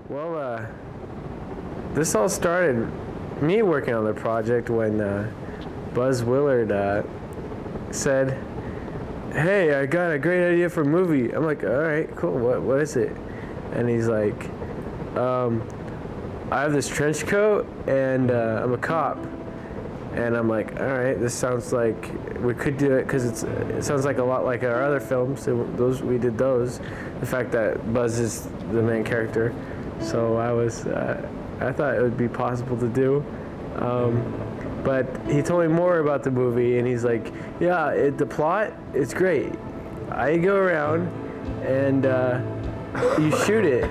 Well, this all started me working on the project when Buzz Willard said, "Hey, I got a great idea for a movie." I'm like, "All right, cool. What is it?" And he's like, "I have this trench coat and I'm a cop." And I'm like, "All right, this sounds like we could do it because it sounds like a lot like our other films. So we did those. The fact that Buzz is the main character." So I thought it would be possible to do. But he told me more about the movie, and he's like, "Yeah, the plot is great. I go around and you shoot it.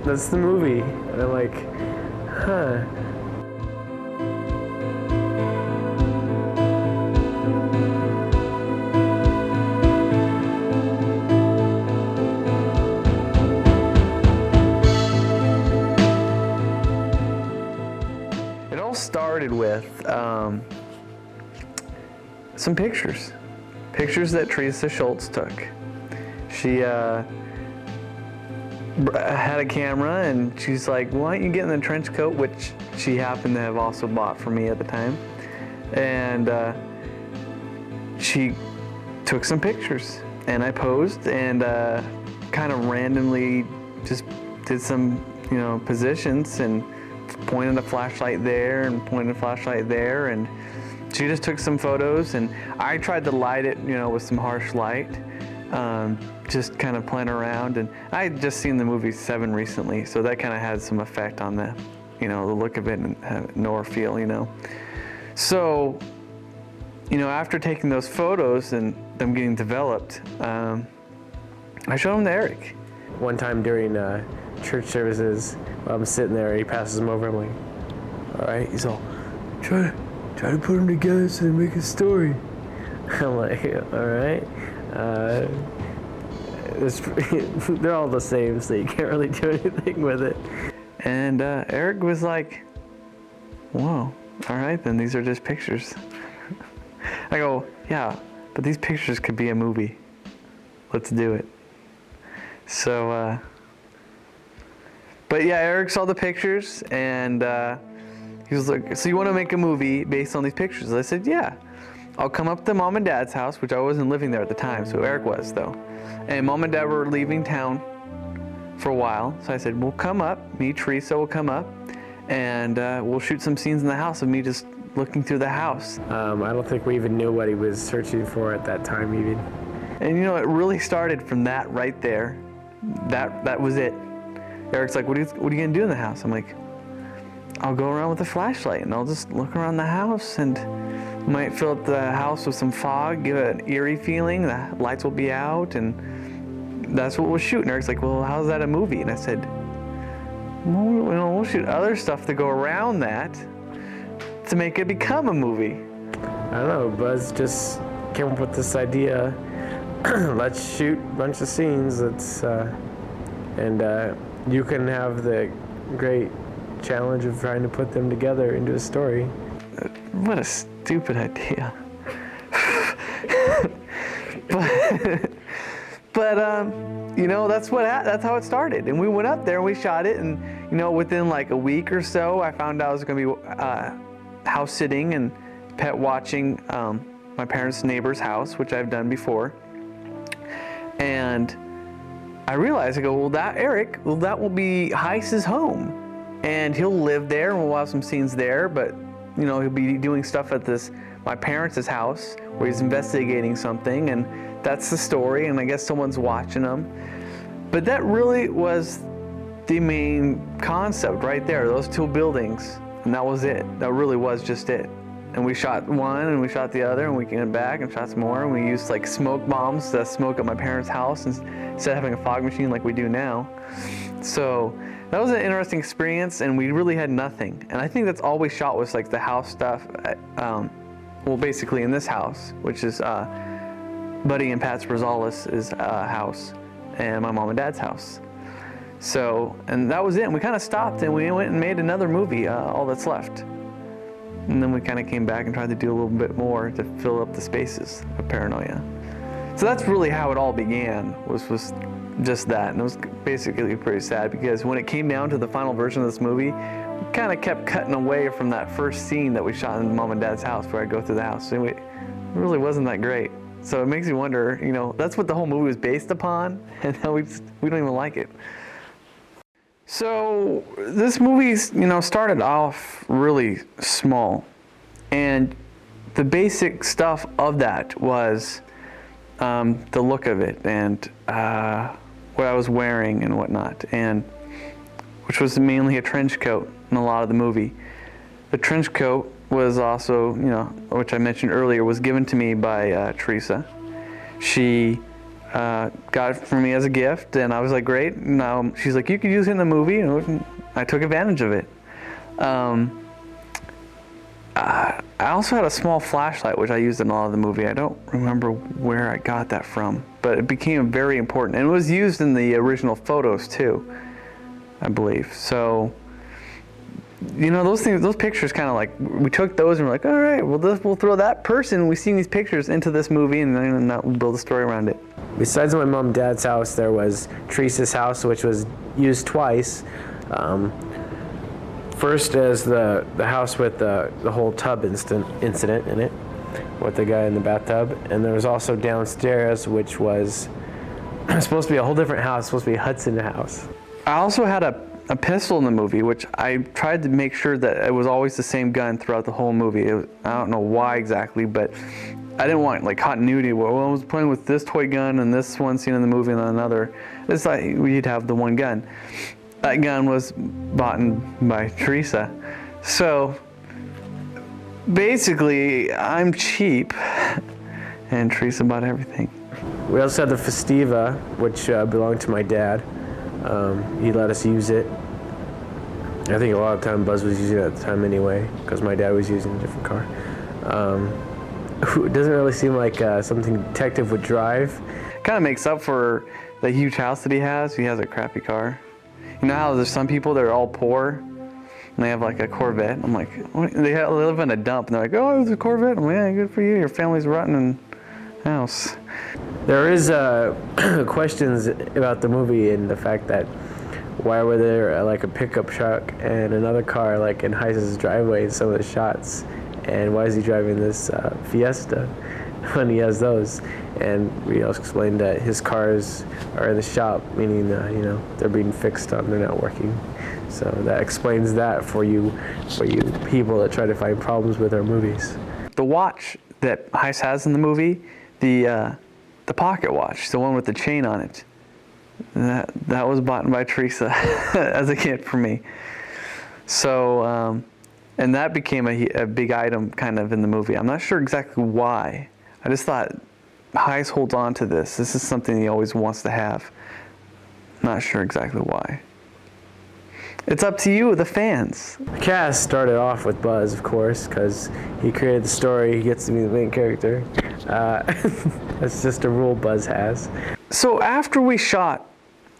That's the movie." And I'm like, "Huh." It all started with some pictures that Teresa Schultz took. She had a camera, and she's like, "Why don't you get in the trench coat?" which she happened to have also bought for me at the time. And she took some pictures, and I posed and kind of randomly just did some, positions and pointed a flashlight there and pointed a flashlight there, and she just took some photos, and I tried to light it, with some harsh light, just kind of playing around. And I had just seen the movie Seven recently, so that kind of had some effect on the, the look of it and nor feel, So, after taking those photos and them getting developed, I showed them to Eric. One time during church services, I'm sitting there, he passes them over, I'm like, "All right." He's all, try to put them together so they make a story." I'm like, "All right." They're all the same, so you can't really do anything with it. And Eric was like, "Whoa, all right then, these are just pictures." I go, "Yeah, but these pictures could be a movie. Let's do it." So, but yeah, Eric saw the pictures, and he was like, "So you want to make a movie based on these pictures?" I said, "Yeah. I'll come up to Mom and Dad's house," which I wasn't living there at the time, so Eric was, though. And Mom and Dad were leaving town for a while, so I said, "We'll come up, me, Teresa will come up, and we'll shoot some scenes in the house of me just looking through the house." I don't think we even knew what he was searching for at that time, even. And it really started from that right there. That was it. Eric's like, what are you gonna do in the house?" I'm like, "I'll go around with a flashlight and I'll just look around the house, and might fill up the house with some fog, give it an eerie feeling. The lights will be out, and that's what we'll shoot." And Eric's like, "Well, how's that a movie?" And I said, "Well, we'll shoot other stuff to go around that to make it become a movie." I don't know, Buzz just came up with this idea. Let's shoot a bunch of scenes. And you can have the great challenge of trying to put them together into a story. What a stupid idea. but that's how it started. And we went up there and we shot it, and within like a week or so, I found out I was going to be house sitting and pet watching my parents' neighbor's house, which I've done before. And I realized, I go, well, that will be Heiss's home, and he'll live there, and we'll have some scenes there, but he'll be doing stuff at my parents' house where he's investigating something, and that's the story, and I guess someone's watching him. But that really was the main concept right there, those two buildings, and that was it. That really was just it. And we shot one, and we shot the other, and we came back and shot some more, and we used like smoke bombs to smoke at my parents' house instead of having a fog machine like we do now. So that was an interesting experience, and we really had nothing. And I think that's all we shot was like the house stuff. Well, basically in this house, which is Buddy and Pat Rosales' house, and my mom and dad's house. So, and that was it. And we kind of stopped, and we went and made another movie, All That's Left. And then we kind of came back and tried to do a little bit more to fill up the spaces of Paranoia. So that's really how it all began, was just that, and it was basically pretty sad because when it came down to the final version of this movie, we kind of kept cutting away from that first scene that we shot in Mom and Dad's house where I go through the house. So it really wasn't that great. So it makes you wonder, that's what the whole movie was based upon, and now we don't even like it. So this movie, started off really small, and the basic stuff of that was the look of it and what I was wearing and whatnot, and which was mainly a trench coat in a lot of the movie. The trench coat was also, which I mentioned earlier, was given to me by Teresa. She got it for me as a gift, and I was like, great. Now she's like, you could use it in the movie, and I took advantage of it. I also had a small flashlight, which I used in all of the movie. I don't remember where I got that from, but it became very important, and it was used in the original photos too, I believe. So, those pictures kind of like, we took those and we're like, all right, we'll throw that person we've seen these pictures into this movie, and then we'll build a story around it. Besides my mom and dad's house, there was Teresa's house, which was used twice. First as the house with the whole tub incident in it, with the guy in the bathtub, and there was also downstairs, which was supposed to be a whole different house, supposed to be Hudson's house. I also had a pistol in the movie, which I tried to make sure that it was always the same gun throughout the whole movie. I don't know why exactly, but I didn't want like continuity. Well, I was playing with this toy gun and this one scene in the movie and then another. It's like we'd have the one gun. That gun was bought by Teresa. So basically, I'm cheap, and Teresa bought everything. We also had the Festiva, which belonged to my dad. He let us use it. I think a lot of the time Buzz was using it at the time anyway, because my dad was using a different car. It doesn't really seem like something detective would drive. Kind of makes up for the huge house that he has. He has a crappy car. You know how there's some people that are all poor and they have like a Corvette? I'm like, what? They live in a dump and they're like, oh, it's a Corvette? I'm like, yeah, good for you. Your family's rotting in house. There is questions about the movie and the fact that why were there like a pickup truck and another car like in Heiss's driveway in some of the shots, and why is he driving this Fiesta when he has those? And we also explained that his cars are in the shop, meaning they're being fixed on, they're not working. So that explains that for you people that try to find problems with our movies. The watch that Heiss has in the movie, the pocket watch, the one with the chain on it, that was bought by Teresa as a gift for me. So, and that became a big item kind of in the movie. I'm not sure exactly why. I just thought, Heiss holds on to this. This is something he always wants to have. Not sure exactly why. It's up to you, the fans. The cast started off with Buzz, of course, because he created the story. He gets to be the main character. That's just a rule Buzz has. So after we shot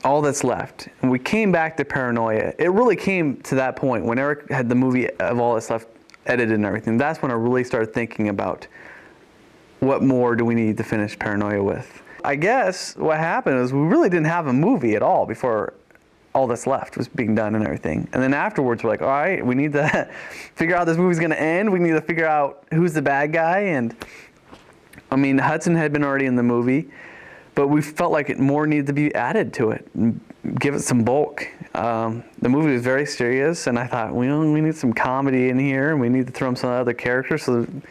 All That's Left, and we came back to Paranoia, it really came to that point when Eric had the movie of All That's Left edited and everything. That's when I really started thinking about what more do we need to finish Paranoia with. I guess what happened is we really didn't have a movie at all before All That's Left was being done and everything. And then afterwards we're like, all right, we need to figure out how this movie's going to end. We need to figure out who's the bad guy. And I mean, Hudson had been already in the movie, but we felt like more needed to be added to it and give it some bulk. The movie was very serious, and I thought, we need some comedy in here, and we need to throw in some other characters so that,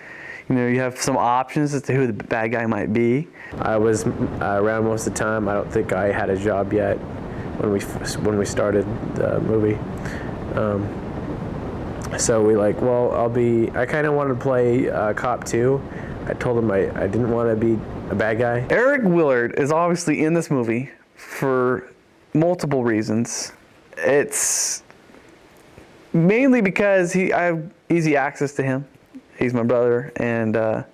you have some options as to who the bad guy might be. I was around most of the time. I don't think I had a job yet when we started the movie. So we I kind of wanted to play cop too. I told him I didn't want to be a bad guy. Eric Willard is obviously in this movie for multiple reasons. It's mainly because I have easy access to him. He's my brother, and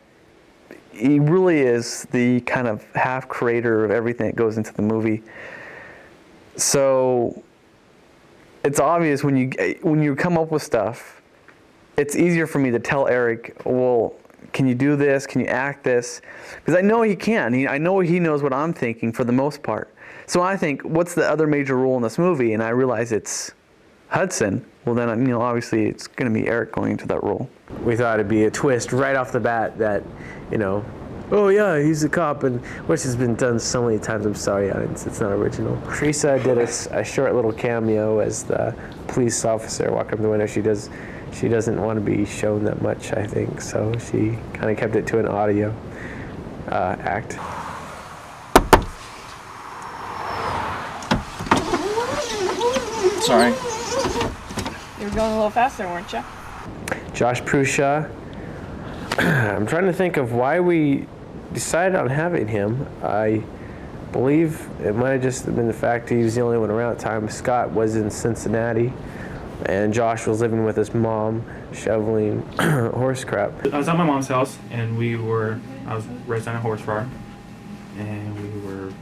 he really is the kind of half creator of everything that goes into the movie. So it's obvious when you come up with stuff, it's easier for me to tell Eric, well, can you do this? Can you act this? Because I know he can. I know he knows what I'm thinking for the most part. So I think, what's the other major role in this movie? And I realize it's Hudson. Well, then, obviously it's going to be Eric going into that role. We thought it'd be a twist right off the bat that, oh yeah, he's a cop, and which has been done so many times. I'm sorry, audience, it's not original. Teresa did a short little cameo as the police officer walking up the window. She doesn't want to be shown that much, I think, so she kind of kept it to an audio act. Sorry. You were going a little faster, weren't you? Josh Prusha. I'm trying to think of why we decided on having him. I believe it might have just been the fact he was the only one around at the time. Scott was in Cincinnati, and Josh was living with his mom, shoveling horse crap. I was at my mom's house, and I was raised on a horse farm, and we were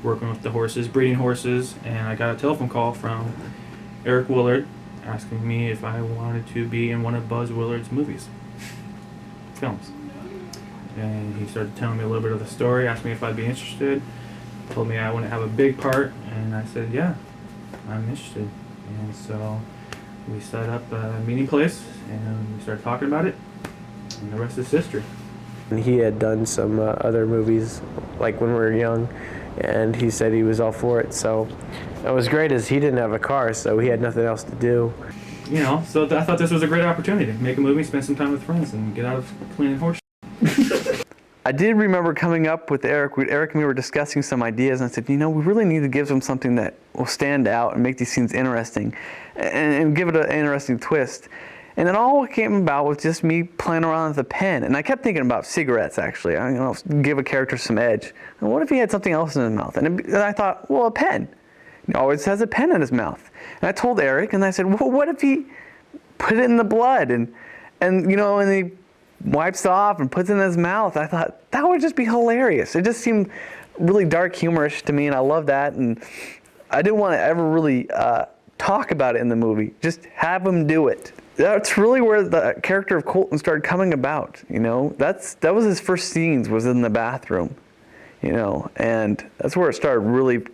working with the horses, breeding horses, and I got a telephone call from Eric Willard asking me if I wanted to be in one of Buzz Willard's films. And he started telling me a little bit of the story, asked me if I'd be interested, told me I wouldn't have a big part, and I said, yeah, I'm interested. And so we set up a meeting place, and we started talking about it, and the rest is history. And he had done some other movies, like when we were young, and he said he was all for it. So what was great is he didn't have a car, so he had nothing else to do. So I thought this was a great opportunity to make a movie, spend some time with friends, and get out of cleaning horse. I did remember coming up with Eric. Eric and me were discussing some ideas, and I said, we really need to give them something that will stand out and make these scenes interesting, and give it an interesting twist. And it all came about with just me playing around with a pen. And I kept thinking about cigarettes, actually. Give a character some edge. And what if he had something else in his mouth? And I thought, well, a pen. He always has a pen in his mouth. And I told Eric, and I said, well, what if he put it in the blood and he wipes it off and puts it in his mouth? I thought that would just be hilarious. It just seemed really dark, humorous to me, and I love that. And I didn't want to ever really talk about it in the movie. Just have him do it. That's really where the character of Colton started coming about. That was his first scenes, was in the bathroom. And that's where it started really.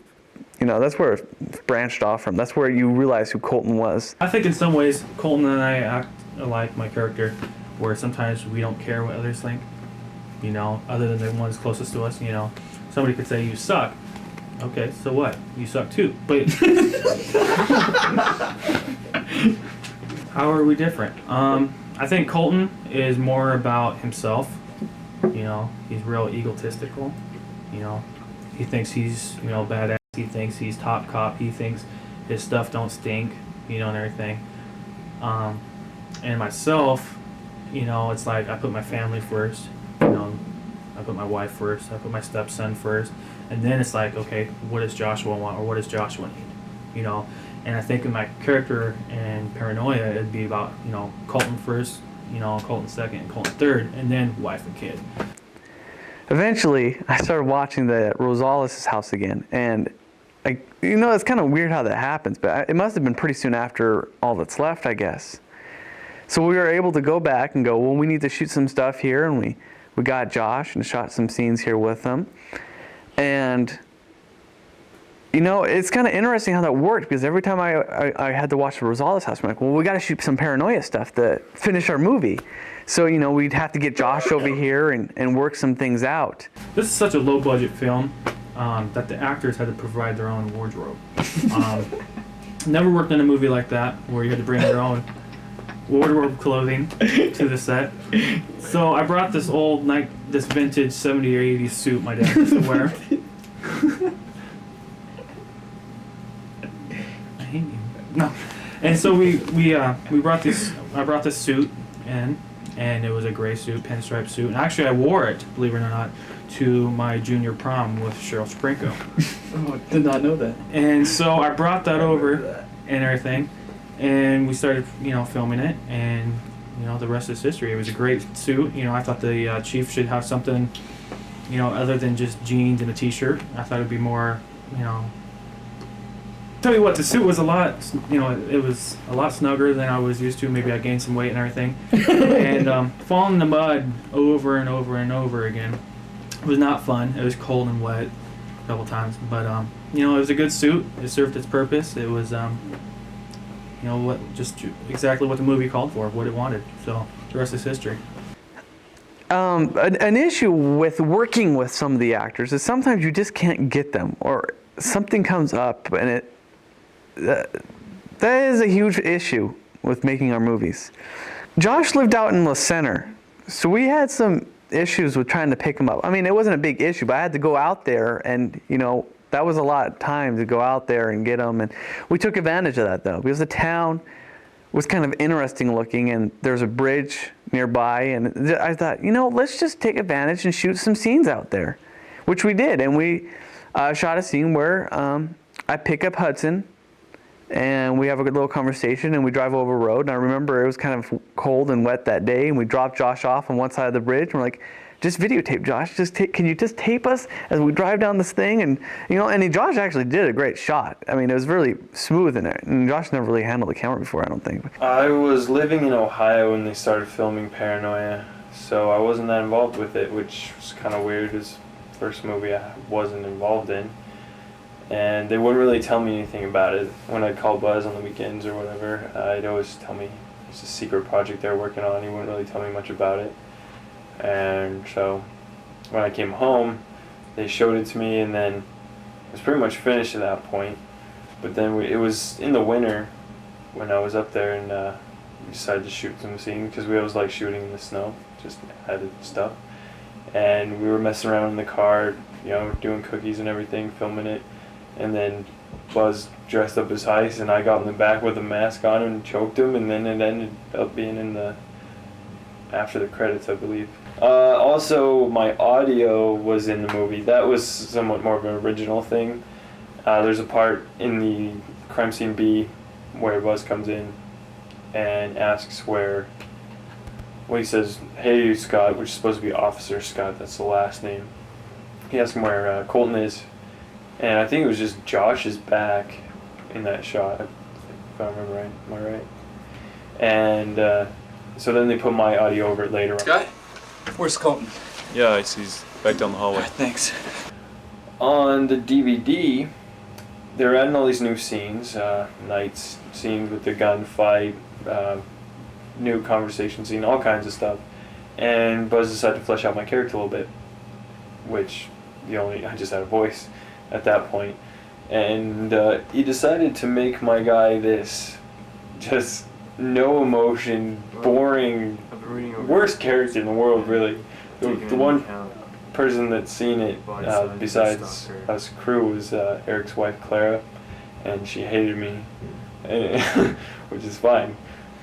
That's where it branched off from. That's where you realize who Colton was. I think in some ways, Colton and I act alike, my character, where sometimes we don't care what others think, other than the ones closest to us. Somebody could say, you suck. Okay, so what? You suck too. But how are we different? I think Colton is more about himself. He's real egotistical. He thinks he's, badass. He thinks he's top cop. He thinks his stuff don't stink, and everything. And myself, it's like I put my family first. I put my wife first. I put my stepson first. And then it's like, okay, what does Joshua want, or what does Joshua need? And I think in my character in Paranoia, it'd be about, Colton first, Colton second, and Colton third, and then wife and kid. Eventually, I started watching the Rosales' house again, and it's kind of weird how that happens, but it must have been pretty soon after All That's Left, I guess. So we were able to go back and go, well, we need to shoot some stuff here, and we got Josh and shot some scenes here with them. And it's kind of interesting how that worked, because every time I had to watch the Rosales' house, I'm like, well, we got to shoot some Paranoia stuff to finish our movie. So, we'd have to get Josh over here and work some things out. This is such a low-budget film that the actors had to provide their own wardrobe. Never worked in a movie like that, where you had to bring your own wardrobe clothing to the set. So I brought this this vintage 70s or 80s suit my dad used to wear. I hate you. No. And so we brought this. I brought this suit in, and it was a gray suit, pinstripe suit. And actually, I wore it, believe it or not, to my junior prom with Cheryl Sprinko. Oh, I did not know that. And so I brought that over and everything, and we started, filming it, and the rest is history. It was a great suit. I thought the chief should have something, other than just jeans and a t-shirt. I thought it'd be more, Tell you what, the suit was a lot, it was a lot snugger than I was used to. Maybe I gained some weight and everything. And falling in the mud over and over and over again was not fun. It was cold and wet a couple times, but you know, it was a good suit. It served its purpose. It was, you know, just exactly what the movie called for, what it wanted. So the rest is history. An issue with working with some of the actors is sometimes you just can't get them, or something comes up, and that is a huge issue with making our movies. Josh lived out in La Center, so we had some issues with trying to pick him up. I mean, it wasn't a big issue, but I had to go out there, and you know, that was a lot of time to go out there and get him. And we took advantage of that though, because the town was kind of interesting looking, and there's a bridge nearby, and I thought, you know, let's just take advantage and shoot some scenes out there, which we did. And we shot a scene where I pick up Hudson, and we have a good little conversation, and we drive over a road. And I remember it was kind of cold and wet that day, and we dropped Josh off on one side of the bridge, and we're like, just videotape, Josh. Can you just tape us as we drive down this thing? And you know, and Josh actually did a great shot. I mean, it was really smooth in it. And Josh never really handled the camera before, I don't think. I was living in Ohio when they started filming Paranoia, so I wasn't that involved with it, which was kind of weird. It was the first movie I wasn't involved in. And they wouldn't really tell me anything about it. When I'd call Buzz on the weekends or whatever, I'd always tell me it's a secret project they're working on. He wouldn't really tell me much about it. And so when I came home, they showed it to me, and then it was pretty much finished at that point. But then it was in the winter when I was up there, and we decided to shoot some scenes because we always like shooting in the snow, just added stuff. And we were messing around in the car, you know, doing cookies and everything, filming it. And then Buzz dressed up as Heist, and I got in the back with a mask on and choked him, and then it ended up being in the after the credits, I believe. Also, my audio was in the movie. That was somewhat more of an original thing. There's a part in the crime scene B where Buzz comes in and asks where, well, he says, "Hey Scott," which is supposed to be Officer Scott, that's the last name. He asks him where Colton is, and I think it was just Josh's back in that shot, if I remember right. Am I right? And so then they put my audio over it later. Scott, where's Colton? Yeah, he's back down the hallway. Thanks. On the DVD, they're adding all these new scenes, night scenes with the gunfight, new conversation scene, all kinds of stuff. And Buzz decided to flesh out my character a little bit, which I just had a voice at that point. And he decided to make my guy this just no emotion, boring, worst character in the world, really. The one person that's seen it besides us crew was Eric's wife, Clara, and she hated me, which is fine,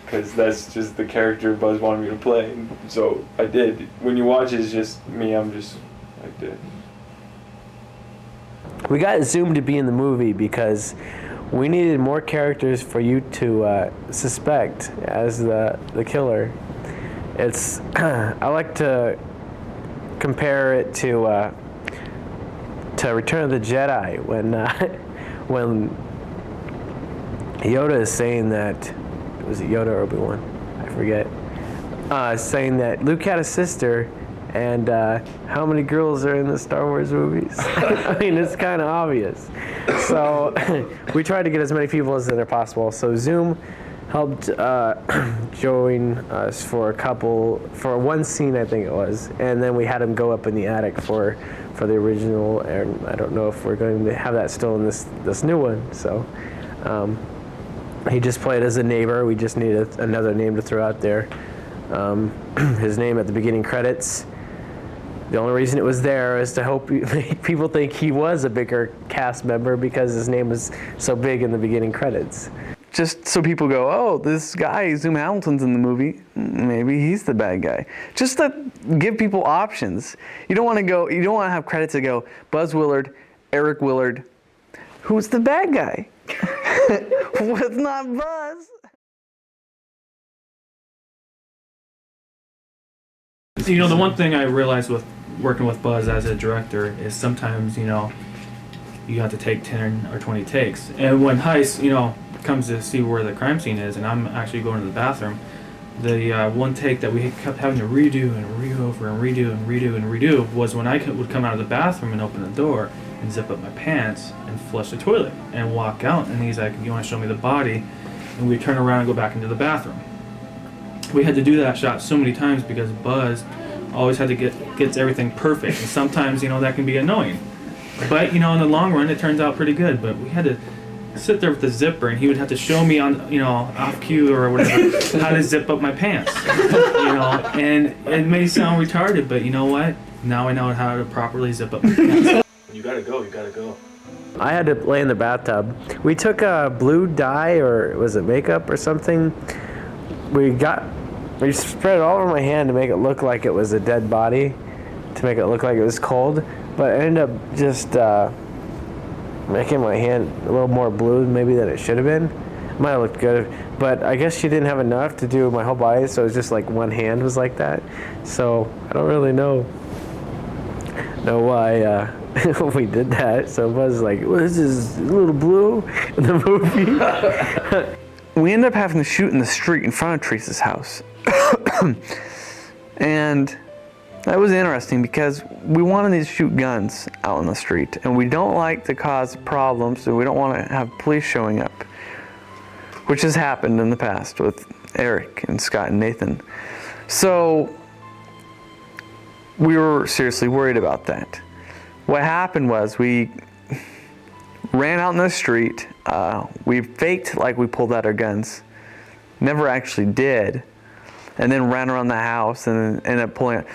because that's just the character Buzz wanted me to play, so I did. When you watch it, it's just me, I'm just like this. We got Zoom to be in the movie because we needed more characters for you to suspect as the killer. It's I like to compare it to Return of the Jedi when Yoda is saying that, was it Yoda or Obi-Wan? I forget. Saying that Luke had a sister, and how many girls are in the Star Wars movies? I mean, it's kind of obvious. So we tried to get as many people as that are possible. So Zoom helped join us for one scene, I think it was, and then we had him go up in the attic for the original, and I don't know if we're going to have that still in this new one. So he just played as a neighbor. We just needed another name to throw out there. His name at the beginning credits. The only reason it was there is to help make people think he was a bigger cast member because his name was so big in the beginning credits. Just so people go, oh, this guy, Zoom Hamilton's in the movie, maybe he's the bad guy. Just to give people options. You don't want to have credits that go, Buzz Willard, Eric Willard. Who's the bad guy? It's not Buzz. You know, the one thing I realized with working with Buzz as a director is sometimes, you have to take 10 or 20 takes. And when Heist, comes to see where the crime scene is, and I'm actually going to the bathroom, the one take that we kept having to redo and re-over and redo and redo and redo was when I would come out of the bathroom and open the door and zip up my pants and flush the toilet and walk out, and he's like, you want to show me the body? And we'd turn around and go back into the bathroom. We had to do that shot so many times because Buzz always had to gets everything perfect, and sometimes that can be annoying, but in the long run it turns out pretty good. But we had to sit there with the zipper, and he would have to show me on off cue or whatever how to zip up my pants, and it may sound retarded, but you know what, now I know how to properly zip up my pants. You gotta go. I had to lay in the bathtub. We took a blue dye, or was it makeup or something? We spread it all over my hand to make it look like it was a dead body, to make it look like it was cold, but I ended up just making my hand a little more blue maybe than it should have been. It might have looked good, but I guess she didn't have enough to do my whole body, so it was just like one hand was like that. So I don't really know why we did that. So Buzz was like, well, this is a little blue in the movie. We ended up having to shoot in the street in front of Teresa's house. And that was interesting because we wanted to shoot guns out in the street, and we don't like to cause problems, so we don't want to have police showing up, which has happened in the past with Eric and Scott and Nathan. So we were seriously worried about that. What happened was we ran out in the street. We faked like we pulled out our guns. Never actually did. And then ran around the house and ended up pulling it.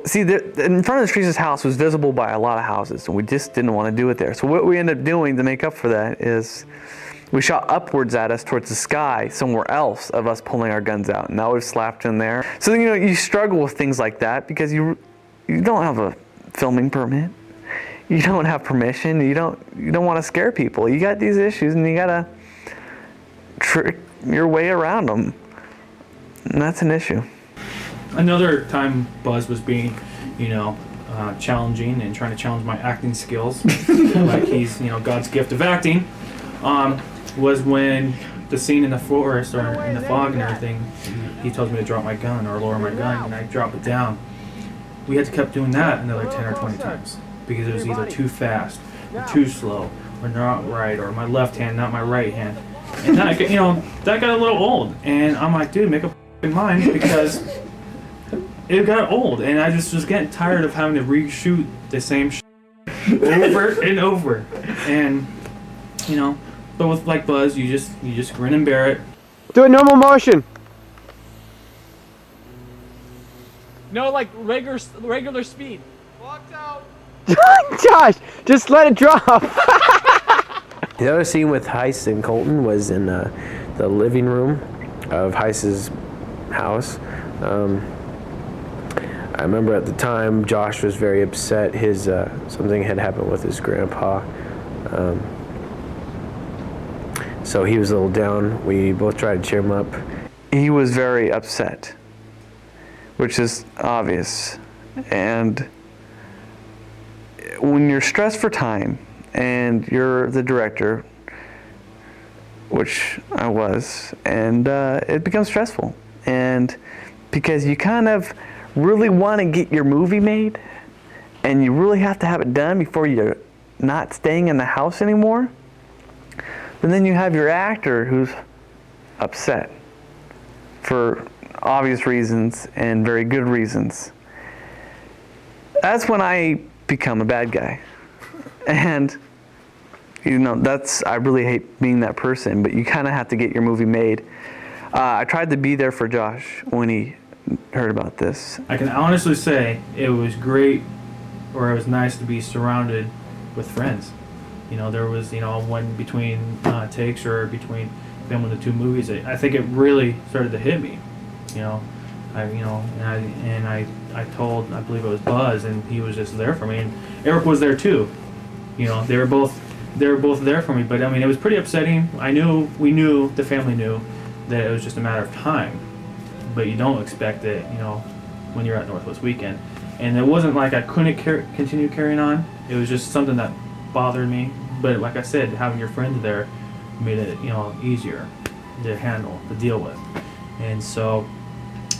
See, in front of Teresa's house was visible by a lot of houses, and we just didn't want to do it there. So what we ended up doing to make up for that is we shot upwards at us towards the sky somewhere else of us pulling our guns out, and that was slapped in there. So you struggle with things like that because you don't have a filming permit. You don't have permission. You don't want to scare people. You got these issues, and you gotta trick your way around them. And that's an issue. Another time Buzz was being, challenging and trying to challenge my acting skills, like he's, God's gift of acting, was when the scene in the forest or in the fog and everything, he tells me to drop my gun or lower my gun, and I drop it down. We had to keep doing that another 10 or 20 times because it was either too fast or too slow or not right, or my left hand, not my right hand. And that, that got a little old, and I'm like, dude, make up in mind, because it got old, and I just was getting tired of having to reshoot the same over and over. And but with like Buzz, you just grin and bear it. Do a normal motion. No, like regular speed. Josh, just let it drop. The other scene with Heiss and Colton was in the living room of Heiss's house. I remember at the time Josh was very upset. His something had happened with his grandpa, so he was a little down. We both tried to cheer him up. He was very upset, which is obvious. And when you're stressed for time and you're the director, which I was, and it becomes stressful. And because you kind of really want to get your movie made, and you really have to have it done before you're not staying in the house anymore, but then you have your actor who's upset for obvious reasons and very good reasons. That's when I become a bad guy. And I really hate being that person, but you kind of have to get your movie made. I tried to be there for Josh when he heard about this. I can honestly say it was great, or it was nice to be surrounded with friends. There was, one between takes or between filming the two movies. I think it really started to hit me. I believe it was Buzz, and he was just there for me, and Eric was there too. They were both there for me. But it was pretty upsetting. The family knew that it was just a matter of time, but you don't expect it, when you're at Northwest Weekend. And it wasn't like I couldn't continue carrying on. It was just something that bothered me. But like I said, having your friends there made it, easier to handle, to deal with. And so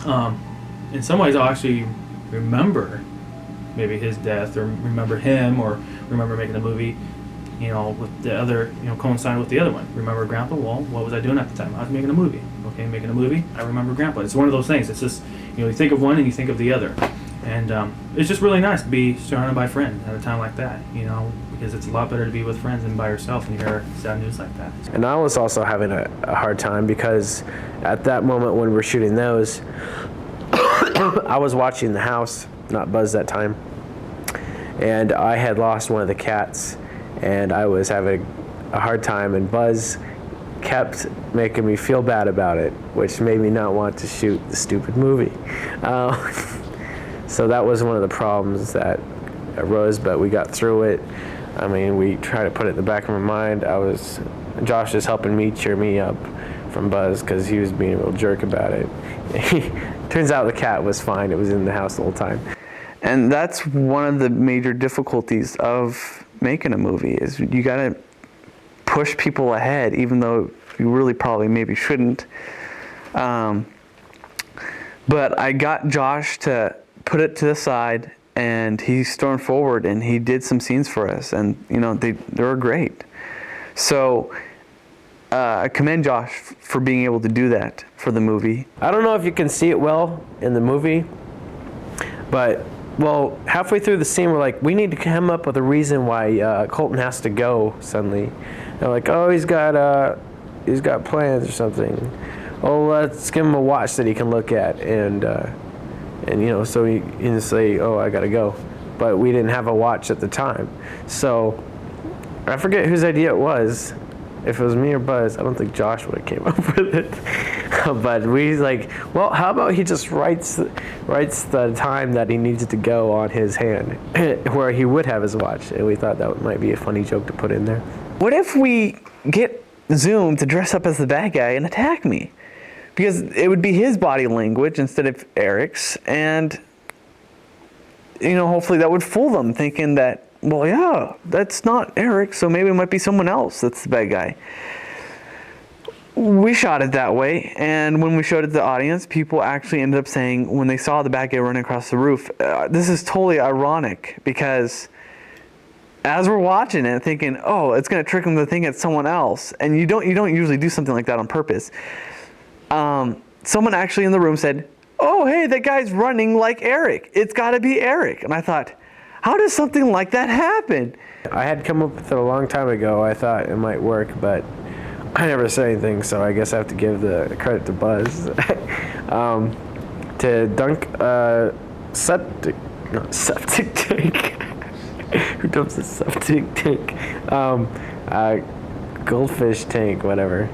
in some ways I'll actually remember maybe his death, or remember him, or remember making the movie, with the other, coinciding with the other one. Remember Grandpa? Well, what was I doing at the time? I was making a movie. Okay, making a movie. I remember Grandpa. It's one of those things. It's just, you think of one and you think of the other. And it's just really nice to be surrounded by friends at a time like that, because it's a lot better to be with friends than by yourself and hear sad news like that. And I was also having a hard time because at that moment when we're shooting those, I was watching the house, not Buzz that time, and I had lost one of the cats, and I was having a hard time, and Buzz kept making me feel bad about it, which made me not want to shoot the stupid movie. So that was one of the problems that arose, but we got through it. I mean, we tried to put it in the back of my mind. Josh is helping me cheer me up from Buzz because he was being a real jerk about it. Turns out the cat was fine. It was in the house the whole time. And that's one of the major difficulties of making a movie, is you got to push people ahead, even though you really probably maybe shouldn't. But I got Josh to put it to the side, and he stormed forward and he did some scenes for us, and they were great. So I commend Josh for being able to do that for the movie. I don't know if you can see it well in the movie, but halfway through the scene, we're like, we need to come up with a reason why Colton has to go suddenly. They're like, oh, he's got plans or something. Oh, let's give him a watch that he can look at, and so he can say, oh, I gotta go. But we didn't have a watch at the time, so I forget whose idea it was. If it was me or Buzz, I don't think Josh would have came up with it. But we like, well, how about he just writes the time that he needs to go on his hand, where he would have his watch, and we thought that might be a funny joke to put in there. What if we get Zoom to dress up as the bad guy and attack me? Because it would be his body language instead of Eric's, and hopefully that would fool them, thinking that, well, yeah, that's not Eric, so maybe it might be someone else that's the bad guy. We shot it that way, and when we showed it to the audience, people actually ended up saying, when they saw the bad guy running across the roof, this is totally ironic, because as we're watching it, thinking, oh, it's going to trick them to think it's someone else, and you don't usually do something like that on purpose. Someone actually in the room said, oh, hey, that guy's running like Eric. It's got to be Eric. And I thought, how does something like that happen? I had come up with it a long time ago. I thought it might work, but I never said anything, so I guess I have to give the credit to Buzz. To dunk septic tank. Who dumps a septic tank? Goldfish tank, whatever.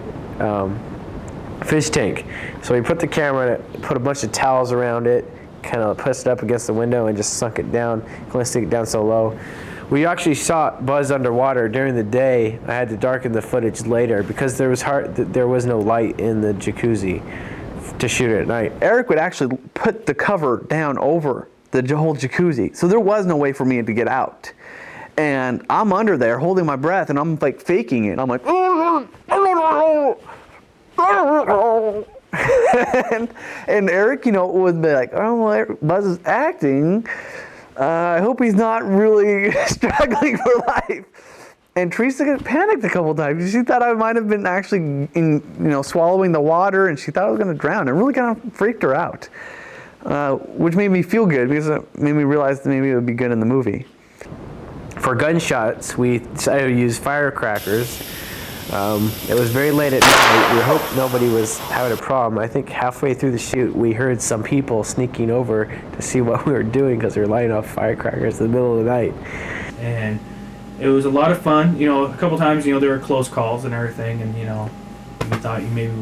Fish tank. So we put the camera, put a bunch of towels around it, kind of pressed it up against the window and just sunk it down, couldn't stick it down so low. We actually shot Buzz underwater during the day. I had to darken the footage later because there was no light in the jacuzzi to shoot it at night. Eric would actually put the cover down over the whole jacuzzi, so there was no way for me to get out. And I'm under there holding my breath, and I'm like faking it. I'm like, and Eric, would be like, oh, well, Buzz is acting. I hope he's not really struggling for life. And Teresa panicked a couple times. She thought I might have been actually, swallowing the water, and she thought I was going to drown. It really kind of freaked her out, which made me feel good because it made me realize that maybe it would be good in the movie. For gunshots, we decided to use firecrackers. It was very late at night. We hoped nobody was having a problem. I think halfway through the shoot, we heard some people sneaking over to see what we were doing because we were lighting off firecrackers in the middle of the night. And it was a lot of fun. A couple times, there were close calls and everything, and you thought you maybe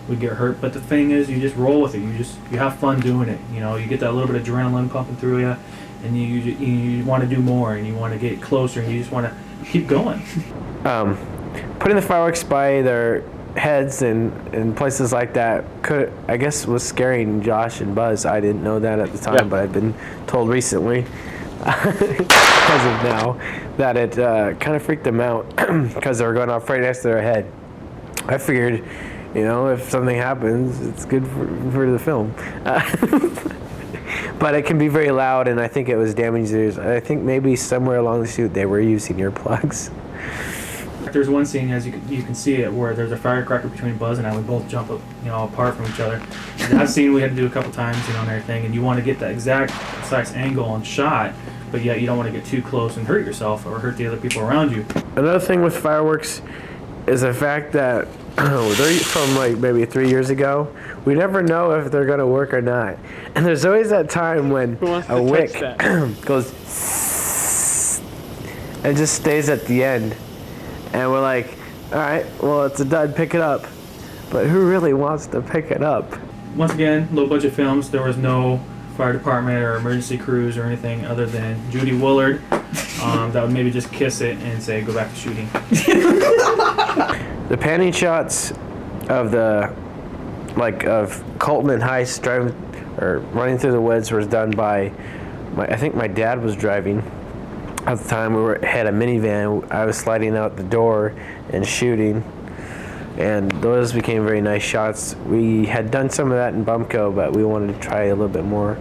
would get hurt. But the thing is, you just roll with it. You have fun doing it. You get that little bit of adrenaline pumping through you, and you want to do more, and you want to get closer, and you just want to keep going. Putting the fireworks by their heads and places like that was scaring Josh and Buzz. I didn't know that at the time, but I've been told recently, as of now, that it kind of freaked them out because they were going off right next to their head. I figured, You know, if something happens, it's good for the film. But it can be very loud, and I think it was damaging to ears. I think maybe somewhere along the shoot they were using earplugs. There's one scene, as you can see it, where there's a firecracker between Buzz and I. We both jump up, apart from each other. And that scene we had to do a couple times, and everything. And you want to get that exact precise angle and shot, but yet you don't want to get too close and hurt yourself or hurt the other people around you. Another thing with fireworks is the fact that they're from like maybe 3 years ago. We never know if they're gonna work or not. And there's always that time when a wick goes and just stays at the end. And we're like, all right, well, it's a dud, pick it up. But who really wants to pick it up? Once again, low budget films. There was no fire department or emergency crews or anything other than Judy Willard that would maybe just kiss it and say, go back to shooting. The panning shots of of Colton and Heist driving or running through the woods was done by I think my dad was driving. At the time, had a minivan. I was sliding out the door and shooting, and those became very nice shots. We had done some of that in Bumco, but we wanted to try a little bit more.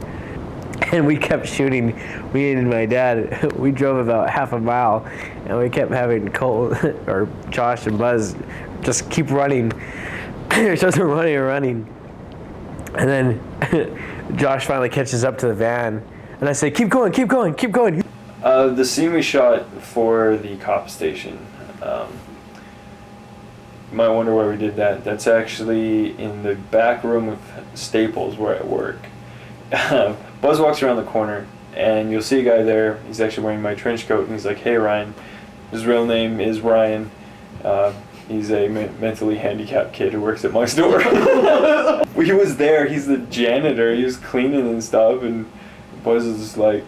And we kept shooting. Me and my dad, we drove about half a mile, and we kept having Colton or Josh and Buzz just keep running. Just running. And then Josh finally catches up to the van, and I say, keep going. The scene we shot for the cop station, you might wonder why we did that. That's actually in the back room of Staples where I work. Buzz walks around the corner, and you'll see a guy there. He's actually wearing my trench coat, and he's like, hey, Ryan. His real name is Ryan. He's a mentally handicapped kid who works at my store. He was there. He's the janitor. He was cleaning and stuff, and Buzz is just like...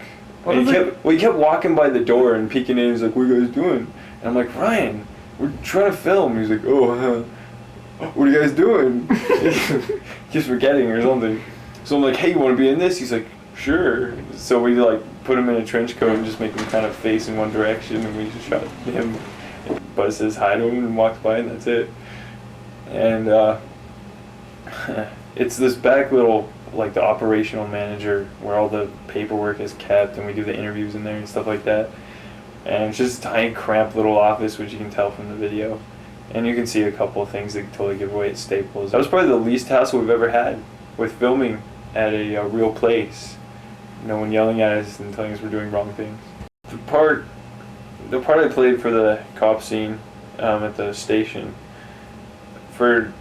And he kept walking by the door and peeking in. He's like, what are you guys doing? And I'm like, Ryan, we're trying to film. He's like, what are you guys doing? He's forgetting or something. So I'm like, hey, you want to be in this? He's like, sure. So we put him in a trench coat and just make him kind of face in one direction, and we just shot him. Buzz says hi to him and walks by, and that's it. And it's this back little, the operational manager where all the paperwork is kept, and we do the interviews in there and stuff like that. And it's just a tiny, cramped little office, which you can tell from the video. And you can see a couple of things that totally give away at Staples. That was probably the least hassle we've ever had with filming at a real place. No one yelling at us and telling us we're doing wrong things. The part I played for the cop scene at the station, for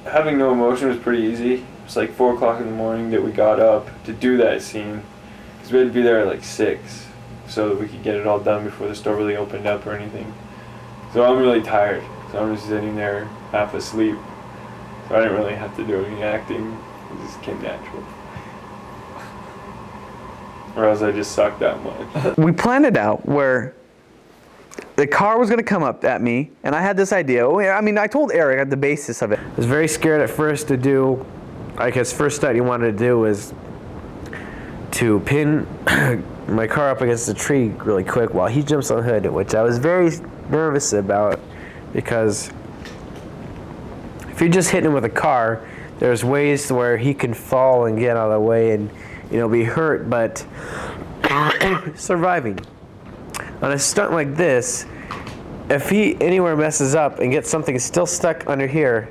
having no emotion, was pretty easy. It's like 4 o'clock in the morning that we got up to do that scene, because we had to be there at 6 so that we could get it all done before the store really opened up or anything. So I'm really tired, so I'm just sitting there half asleep. So I didn't really have to do any acting, it just came natural. Or else I just sucked that much. We planned it out where the car was going to come up at me, and I had this idea. I mean, I told Eric at the basis of it. I was very scared at first to do, his first stunt he wanted to do was to pin my car up against the tree really quick while he jumps on the hood, which I was very nervous about, because if you're just hitting him with a car, there's ways where he can fall and get out of the way and be hurt, but surviving. On a stunt like this, if he anywhere messes up and gets something still stuck under here,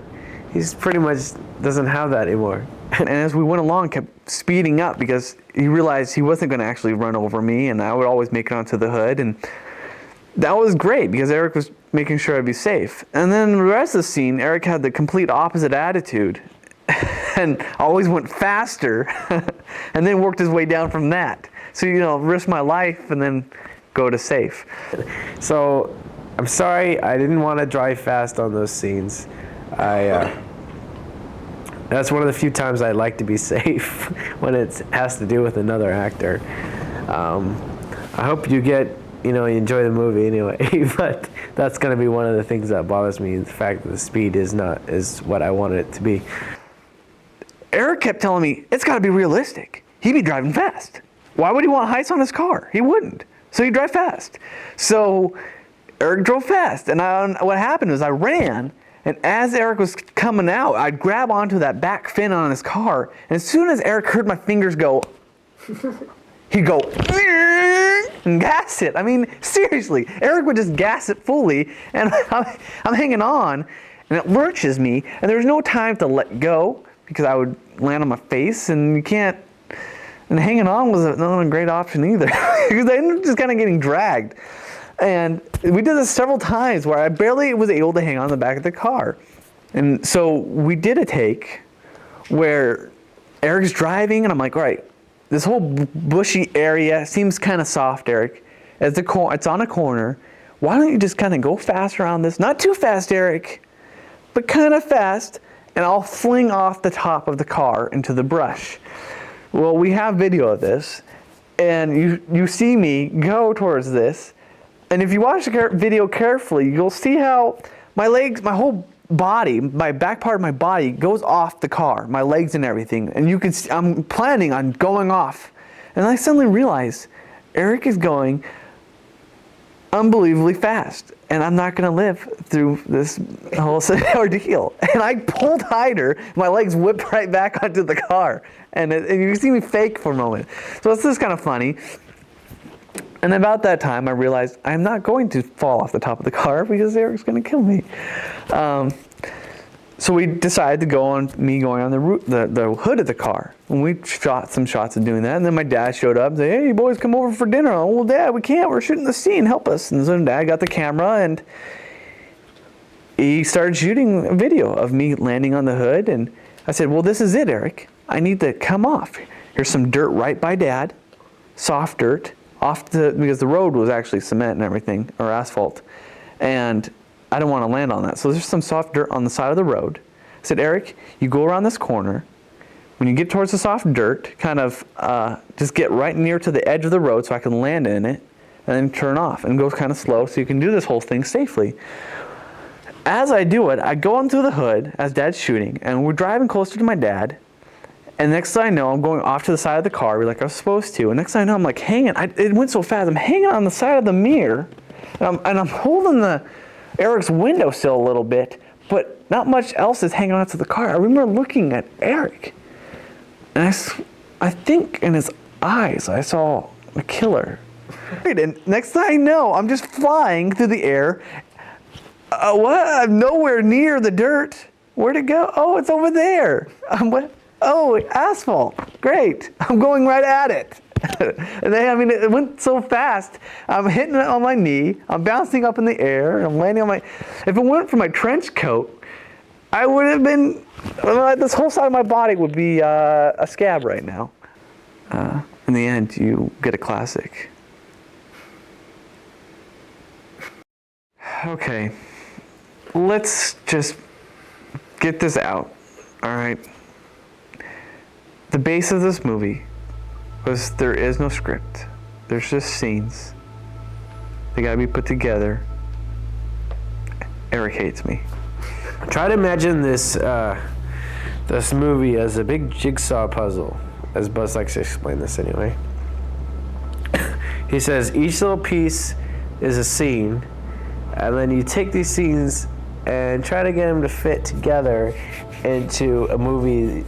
he's pretty much doesn't have that anymore. And as we went along, kept speeding up because he realized he wasn't going to actually run over me, and I would always make it onto the hood. And that was great because Eric was making sure I'd be safe. And then the rest of the scene, Eric had the complete opposite attitude and always went faster and then worked his way down from that. So, risk my life and then go to safe. So I'm sorry, I didn't want to drive fast on those scenes. That's one of the few times I like to be safe when it has to do with another actor. I hope you you enjoy the movie anyway, but that's going to be one of the things that bothers me, the fact that the speed is what I wanted it to be. Eric kept telling me, it's got to be realistic. He'd be driving fast. Why would he want heights on his car? He wouldn't. So he'd drive fast. So Eric drove fast, and what happened was I ran, And as Eric was coming out, I'd grab onto that back fin on his car. And as soon as Eric heard my fingers go, he'd go and gas it. I mean, seriously, Eric would just gas it fully, and I'm hanging on, and it lurches me, and there's no time to let go because I would land on my face, and you can't. And hanging on was not a great option either because I ended up just kind of getting dragged. And we did this several times where I barely was able to hang on the back of the car. And so we did a take where Eric's driving, and I'm like, all right, this whole bushy area seems kind of soft, Eric. It's on a corner. Why don't you just kind of go fast around this? Not too fast, Eric, but kind of fast, and I'll fling off the top of the car into the brush. Well, we have video of this, and you see me go towards this, and if you watch the video carefully, you'll see how my legs, my whole body, my back part of my body goes off the car, my legs and everything, and you can see, I'm planning on going off, and I suddenly realize Eric is going unbelievably fast, and I'm not going to live through this whole ordeal. And I pulled tighter, my legs whipped right back onto the car, and you can see me fake for a moment. So it's just kind of funny. And about that time, I realized I'm not going to fall off the top of the car because Eric's going to kill me. So we decided to go on me going on the hood of the car. And we shot some shots of doing that. And then my dad showed up and said, hey, boys, come over for dinner. Oh, well, Dad, we can't. We're shooting the scene. Help us. And so Dad got the camera, and he started shooting a video of me landing on the hood. And I said, well, this is it, Eric. I need to come off. Here's some dirt right by Dad, soft dirt, because the road was actually cement and everything, or asphalt. And I don't want to land on that. So there's some soft dirt on the side of the road. I said, Eric, you go around this corner. When you get towards the soft dirt, kind of just get right near to the edge of the road so I can land in it, and then turn off and go kind of slow so you can do this whole thing safely. As I do it, I go on through the hood as Dad's shooting, and we're driving closer to my dad. And next thing I know, I'm going off to the side of the car like I was supposed to. And next thing I know, I'm like hanging. It went so fast. I'm hanging on the side of the mirror, and I'm holding Eric's windowsill a little bit, but not much else is hanging onto the car. I remember looking at Eric, and I think in his eyes I saw a killer. And next thing I know, I'm just flying through the air. What? I'm nowhere near the dirt. Where'd it go? Oh, it's over there. What? Oh, asphalt. Great. I'm going right at it. And then, I mean, it went so fast. I'm hitting it on my knee. I'm bouncing up in the air. I'm landing on my... If it weren't for my trench coat, I would have been... this whole side of my body would be a scab right now. In the end, you get a classic. Okay. Let's just get this out. All right. The base of this movie was there is no script. There's just scenes. They gotta be put together. Eric hates me. Try to imagine this movie as a big jigsaw puzzle, as Buzz likes to explain this anyway. He says each little piece is a scene, and then you take these scenes and try to get them to fit together into a movie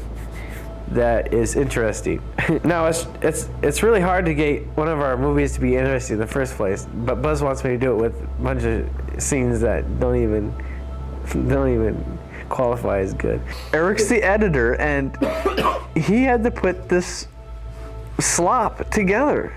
that is interesting. Now it's really hard to get one of our movies to be interesting in the first place, but Buzz wants me to do it with a bunch of scenes that don't even qualify as good. Eric's the editor, and he had to put this slop together.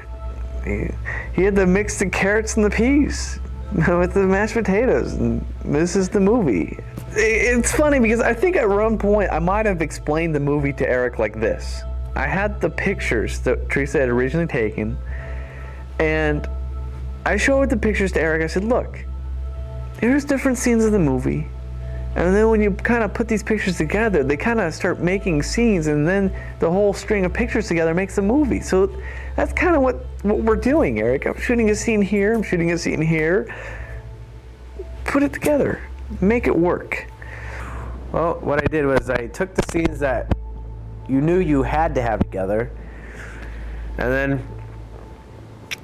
He had to mix the carrots and the peas with the mashed potatoes, and this is the movie. It's funny because I think at one point I might have explained the movie to Eric like this. I had the pictures that Teresa had originally taken, and I showed the pictures to Eric. I said, look, here's different scenes of the movie, and then when you kind of put these pictures together, they kind of start making scenes, and then the whole string of pictures together makes a movie. So that's kind of what we're doing, Eric. I'm shooting a scene here, I'm shooting a scene here. Put it together. Make it work. Well, what I did was I took the scenes that you knew you had to have together, and then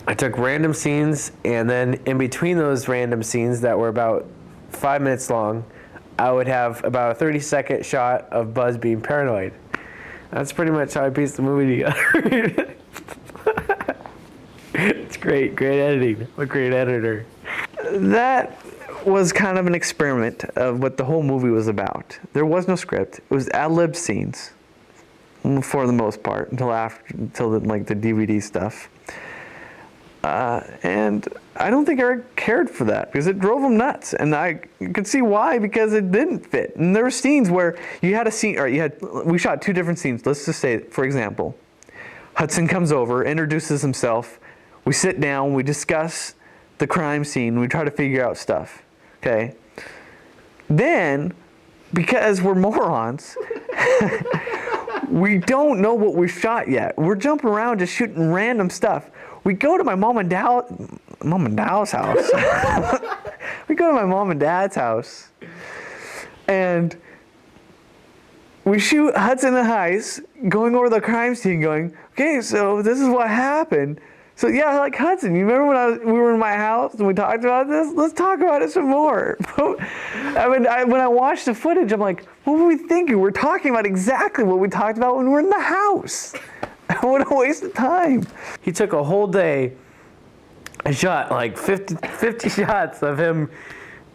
I took random scenes, and then in between those random scenes that were about 5 minutes long, I would have about a 30-second shot of Buzz being paranoid. That's pretty much how I pieced the movie together. It's great editing. I'm a great editor. That was kind of an experiment of what the whole movie was about. There was no script. It was ad-lib scenes for the most part until the DVD stuff. And I don't think Eric cared for that because it drove him nuts, and I could see why, because it didn't fit. And there were scenes where we shot two different scenes. Let's just say, for example, Hudson comes over, introduces himself. We sit down, we discuss the crime scene, we try to figure out stuff. Okay. Then, because we're morons, we don't know what we shot yet. We're jumping around just shooting random stuff. We go to my mom and dad's house. We go to my mom and dad's house, and we shoot Hudson and Heist going over the crime scene, going, okay, so this is what happened. So yeah, like Hudson, you remember when we were in my house and we talked about this? Let's talk about it some more. I mean, when I watched the footage, I'm like, what were we thinking? We're talking about exactly what we talked about when we were in the house. What a waste of time. He took a whole day and shot like 50 shots of him,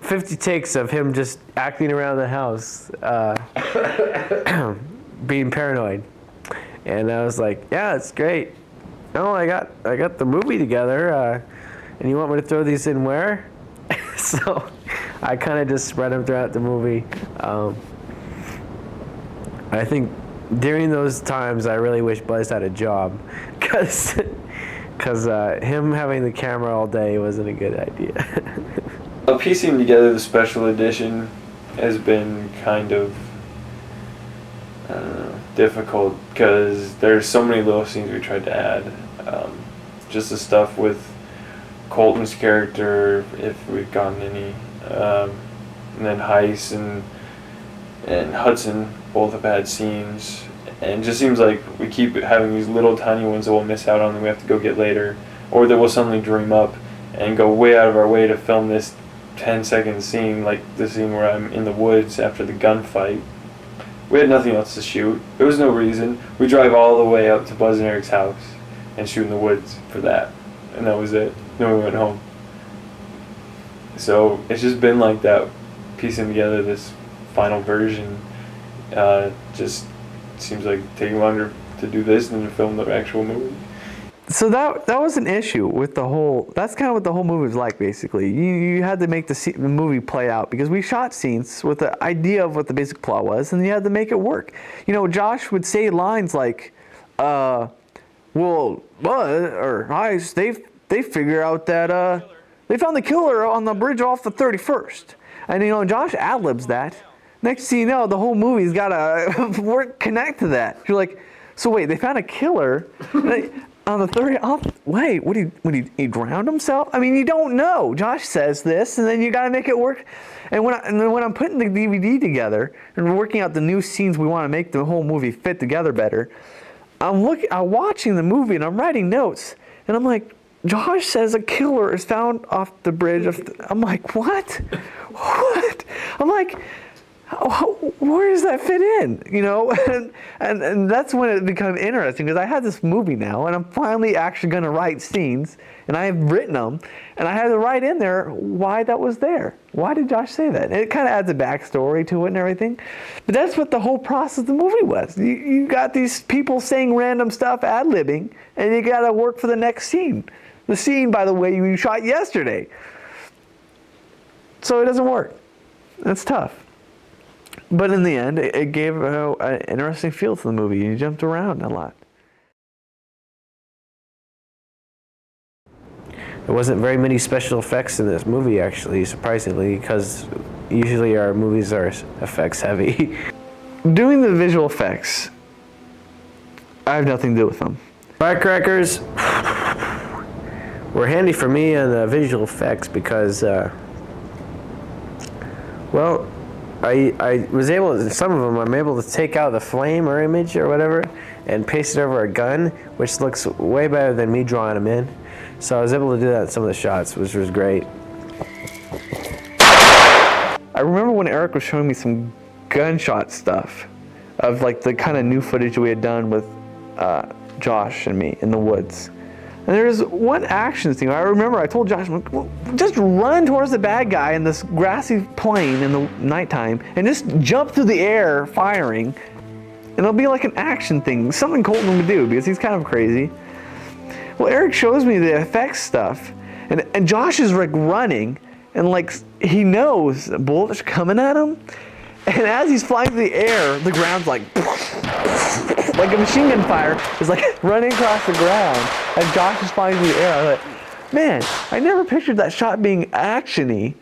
50 takes of him just acting around the house, being paranoid. And I was like, yeah, it's great. Oh, I got the movie together, and you want me to throw these in where? So I kind of just spread them throughout the movie. I think during those times, I really wish Buzz had a job, because him having the camera all day wasn't a good idea. Piecing together the special edition has been kind of, I don't know, difficult, because there's so many little scenes we tried to add. Just the stuff with Colton's character, if we've gotten any, and then Heist and Hudson both have had scenes, and it just seems like we keep having these little tiny ones that we'll miss out on that we have to go get later, or that we'll suddenly dream up and go way out of our way to film this 10-second scene, like the scene where I'm in the woods after the gunfight. We had nothing else to shoot. There was no reason. We drive all the way up to Buzz and Eric's house and shoot in the woods for that, and that was it. Then we went home. So it's just been like that, piecing together this final version. Just seems like taking longer to do this than to film the actual movie. So that was an issue with the whole. That's kind of what the whole movie was like. Basically, you had to make the movie play out, because we shot scenes with the idea of what the basic plot was, and you had to make it work. You know, Josh would say lines like, "Well, Buzz or Heist, they figure out that they found the killer on the bridge off the 31st," and you know, Josh ad-libs that. Next thing you know, the whole movie's got to connect to that. You're like, so wait, they found a killer on the 30th. Wait, he drowned himself? I mean, you don't know. Josh says this, and then you got to make it work. And when I'm putting the DVD together and working out the new scenes we want to make the whole movie fit together better, I'm watching the movie and I'm writing notes, and I'm like, Josh says a killer is found off the bridge I'm like, what? What? I'm like, where does that fit in? You know, and that's when it becomes interesting, because I have this movie now, and I'm finally actually going to write scenes, and I have written them, and I had to write in there why that was there. Why did Josh say that? And it kind of adds a backstory to it and everything. But that's what the whole process of the movie was. You got these people saying random stuff, ad-libbing, and you got to work for the next scene. The scene, by the way, you shot yesterday. So it doesn't work. That's tough. But in the end, it gave an interesting feel to the movie. You jumped around a lot. There wasn't very many special effects in this movie, actually, surprisingly, because usually our movies are effects heavy. Doing the visual effects, I have nothing to do with them. Firecrackers were handy for me on the visual effects because, well, I was able to, some of them I'm able to take out the flame or image or whatever and paste it over a gun, which looks way better than me drawing them in. So I was able to do that in some of the shots, which was great. I I remember when Eric was showing me some gunshot stuff of like the kind of new footage we had done with Josh and me in the woods. And there's one action scene. I remember I told Josh, just run towards the bad guy in this grassy plain in the nighttime and just jump through the air firing. And it'll be like an action thing, something Colton would do because he's kind of crazy. Well, Eric shows me the effects stuff, and Josh is like running, and like he knows bullets are coming at him. And as he's flying through the air, the ground's like a machine gun fire is like running across the ground, and Josh is flying through the air. I was like, man, I never pictured that shot being action-y,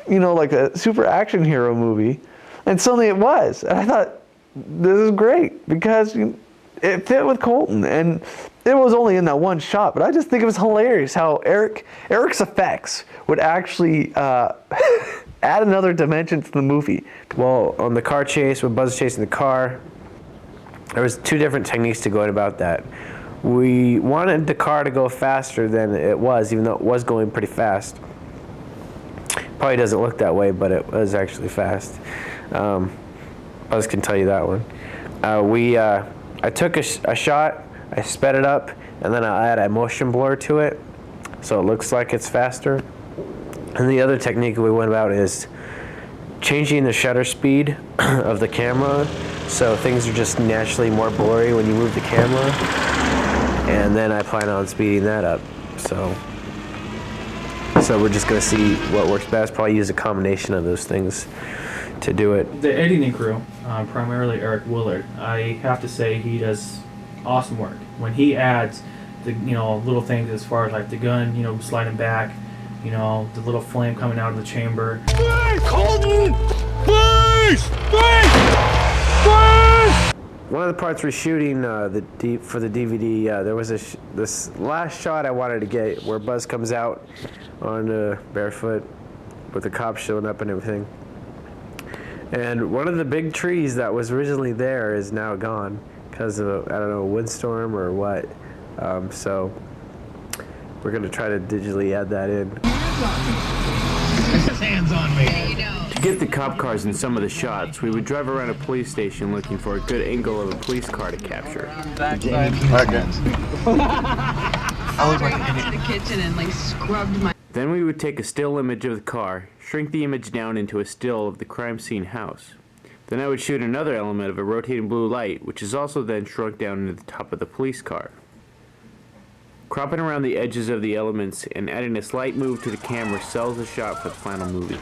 you know, like a super action hero movie. And suddenly it was. And I thought, this is great because it fit with Colton. And it was only in that one shot, but I just think it was hilarious how Eric's effects would actually add another dimension to the movie. Well, on the car chase, when Buzz is chasing the car, there was 2 different techniques to going about that. We wanted the car to go faster than it was, even though it was going pretty fast. Probably doesn't look that way, but it was actually fast. Buzz can tell you that one. I took a shot, I sped it up, and then I add a motion blur to it, so it looks like it's faster. And the other technique we went about is changing the shutter speed of the camera, so things are just naturally more blurry when you move the camera. And then I plan on speeding that up. So we're just gonna see what works best. Probably use a combination of those things to do it. The editing crew, primarily Eric Willard, I have to say he does awesome work. When he adds the little things as far as like the gun sliding back, the little flame coming out of the chamber. Colton! Please! Please! One of the parts we're shooting for the DVD, there was this last shot I wanted to get where Buzz comes out on barefoot with the cops showing up and everything. And one of the big trees that was originally there is now gone because of, I don't know, a windstorm or what. So we're going to try to digitally add that in. Hands on me. To get the cop cars in some of the shots, we would drive around a police station looking for a good angle of a police car to capture. I was like to the kitchen and like scrubbed my. Then we would take a still image of the car, shrink the image down into a still of the crime scene house. Then I would shoot another element of a rotating blue light, which is also then shrunk down into the top of the police car. Cropping around the edges of the elements and adding a slight move to the camera sells the shot for the final movie.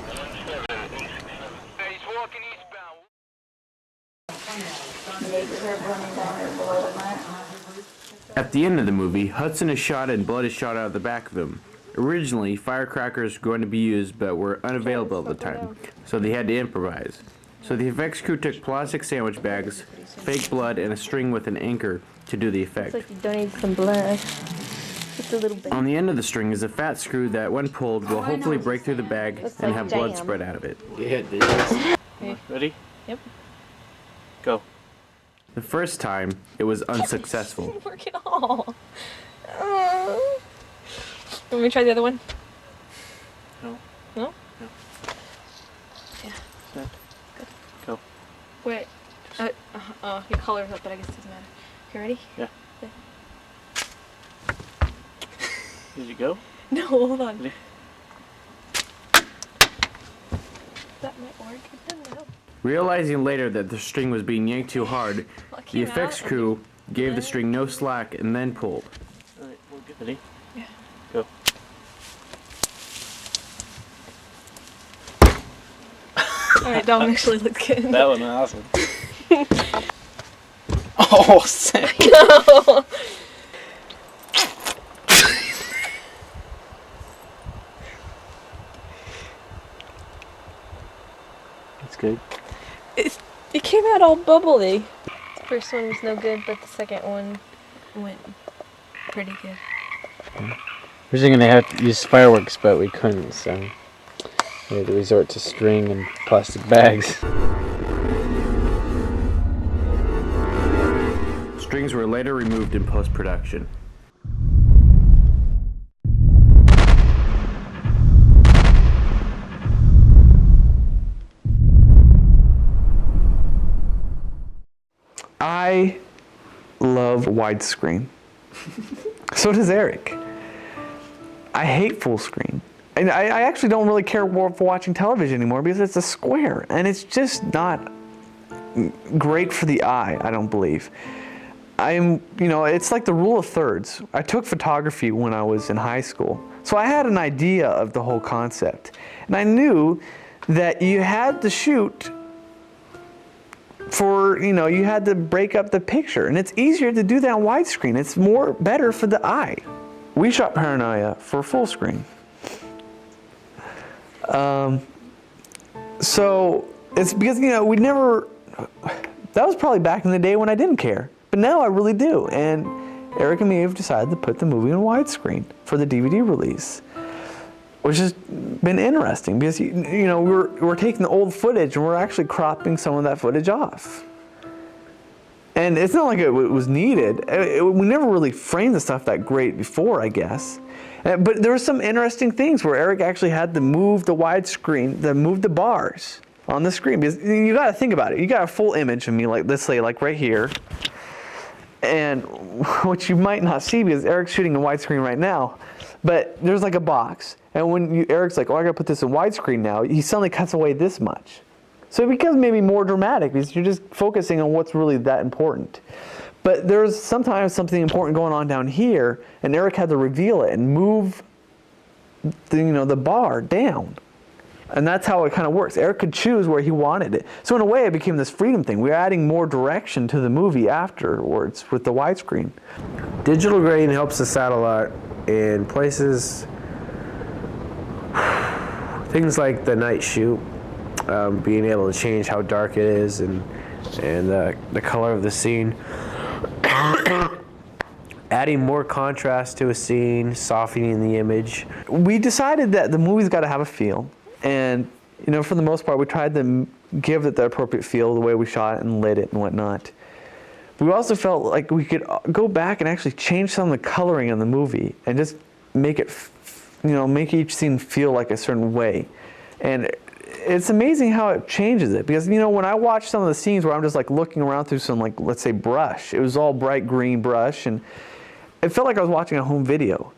At the end of the movie, Hudson is shot and blood is shot out of the back of him. Originally, firecrackers were going to be used but were unavailable at the time, so they had to improvise. So the effects crew took plastic sandwich bags, fake blood, and a string with an anchor to do the effect. Looks like you donated some blood. Just a little bit. On the end of the string is a fat screw that, when pulled, will hopefully break through the bag Looks and like have jam. blood spread out of it. Okay. Ready? Yep. Go. The first time, it was unsuccessful. Didn't work at all. Want me to try the other one? No. No? No. Yeah. Set. Good. Go. Wait. Your color's up, but I guess it doesn't matter. Okay, ready? Yeah. Okay. Did you go? No, hold on. Ready? That might work. It doesn't help. Realizing later that the string was being yanked too hard, Well, it the came effects out. crew gave the string no slack and then pulled. Alright, we'll get ready. Yeah. Go. Alright, Dom actually looked good. That one was awesome. Oh, sick. No! That's good. It came out all bubbly. The first one was no good, but the second one went pretty good. Originally gonna have to use fireworks, but we couldn't, so we had to resort to string and plastic bags. Strings were later removed in post-production. I love widescreen. So does Eric. I hate full screen. And I actually don't really care for watching television anymore because it's a square and it's just not great for the eye, I don't believe. It's like the rule of thirds. I took photography when I was in high school. So I had an idea of the whole concept. And I knew that you had to shoot for, you had to break up the picture. And it's easier to do that on widescreen. It's better for the eye. We shot Paranoia for full screen. So it's because, we never, that was probably back in the day when I didn't care. But now I really do. And Eric and me have decided to put the movie in widescreen for the DVD release, which has been interesting because, we're taking the old footage and we're actually cropping some of that footage off. And it's not like it was needed. We never really framed the stuff that great before, I guess. But there were some interesting things where Eric actually had to move the widescreen, move the bars on the screen. Because you got to think about it. You got a full image of me, like let's say, like right here. And what you might not see because Eric's shooting in widescreen right now, but there's like a box. And when Eric's like, oh, I got to put this in widescreen now, he suddenly cuts away this much. So it becomes maybe more dramatic because you're just focusing on what's really that important. But there's sometimes something important going on down here, and Eric had to reveal it and move the bar down. And that's how it kind of works. Eric could choose where he wanted it. So in a way, it became this freedom thing. We're adding more direction to the movie afterwards with the widescreen. Digital grain helps us out a lot in places, things like the night shoot, being able to change how dark it is and the color of the scene. Adding more contrast to a scene, softening the image. We decided that the movie's got to have a feel. And, for the most part, we tried to give it the appropriate feel, the way we shot it and lit it and whatnot. But we also felt like we could go back and actually change some of the coloring in the movie and just make it, make each scene feel like a certain way. And it's amazing how it changes it. Because, when I watch some of the scenes where I'm just like looking around through some, like, let's say brush, it was all bright green brush, and it felt like I was watching a home video.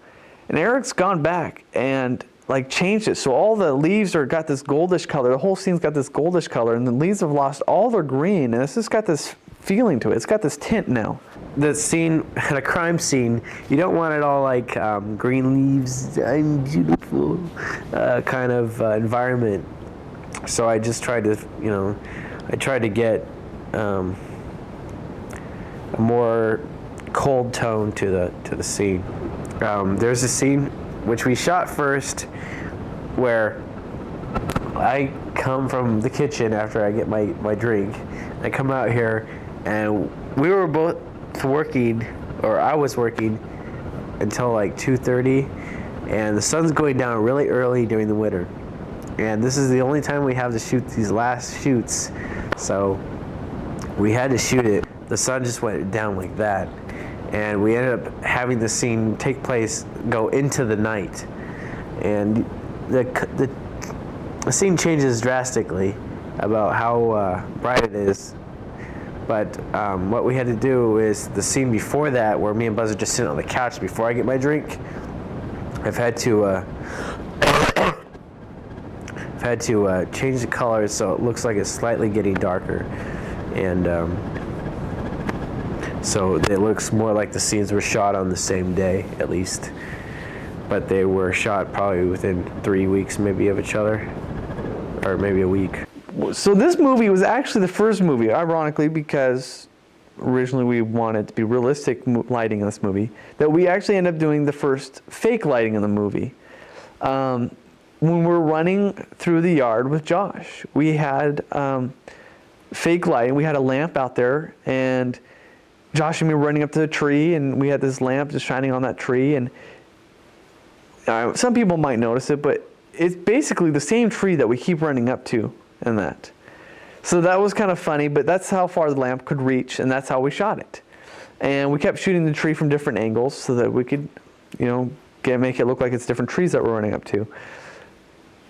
And Eric's gone back and like changed it. So all the leaves got this goldish color. The whole scene's got this goldish color, and the leaves have lost all their green, and it's just got this feeling to it. It's got this tint now. The scene, a crime scene, you don't want it all like green leaves, I'm beautiful, kind of environment. So I just tried to, get a more cold tone to the scene. There's a scene which we shot first where I come from the kitchen after I get my drink. I come out here and we were both working, or I was working until like 2:30, and the sun's going down really early during the winter. And this is the only time we have to shoot these last shoots. So we had to shoot it. The sun just went down like that. And we ended up having the scene go into the night. And the scene changes drastically about how bright it is. But what we had to do is the scene before that, where me and Buzz are just sitting on the couch before I get my drink, I've had to change the colors so it looks like it's slightly getting darker. And so it looks more like the scenes were shot on the same day, at least. But they were shot probably within 3 weeks maybe of each other, or maybe a week. So this movie was actually the first movie, ironically, because originally we wanted to be realistic lighting in this movie, that we actually ended up doing the first fake lighting in the movie. When we were running through the yard with Josh, we had fake lighting. We had a lamp out there, and Josh and me were running up to the tree, and we had this lamp just shining on that tree. And some people might notice it, but it's basically the same tree that we keep running up to and that. So that was kind of funny, but that's how far the lamp could reach, and that's how we shot it. And we kept shooting the tree from different angles so that we could, make it look like it's different trees that we're running up to.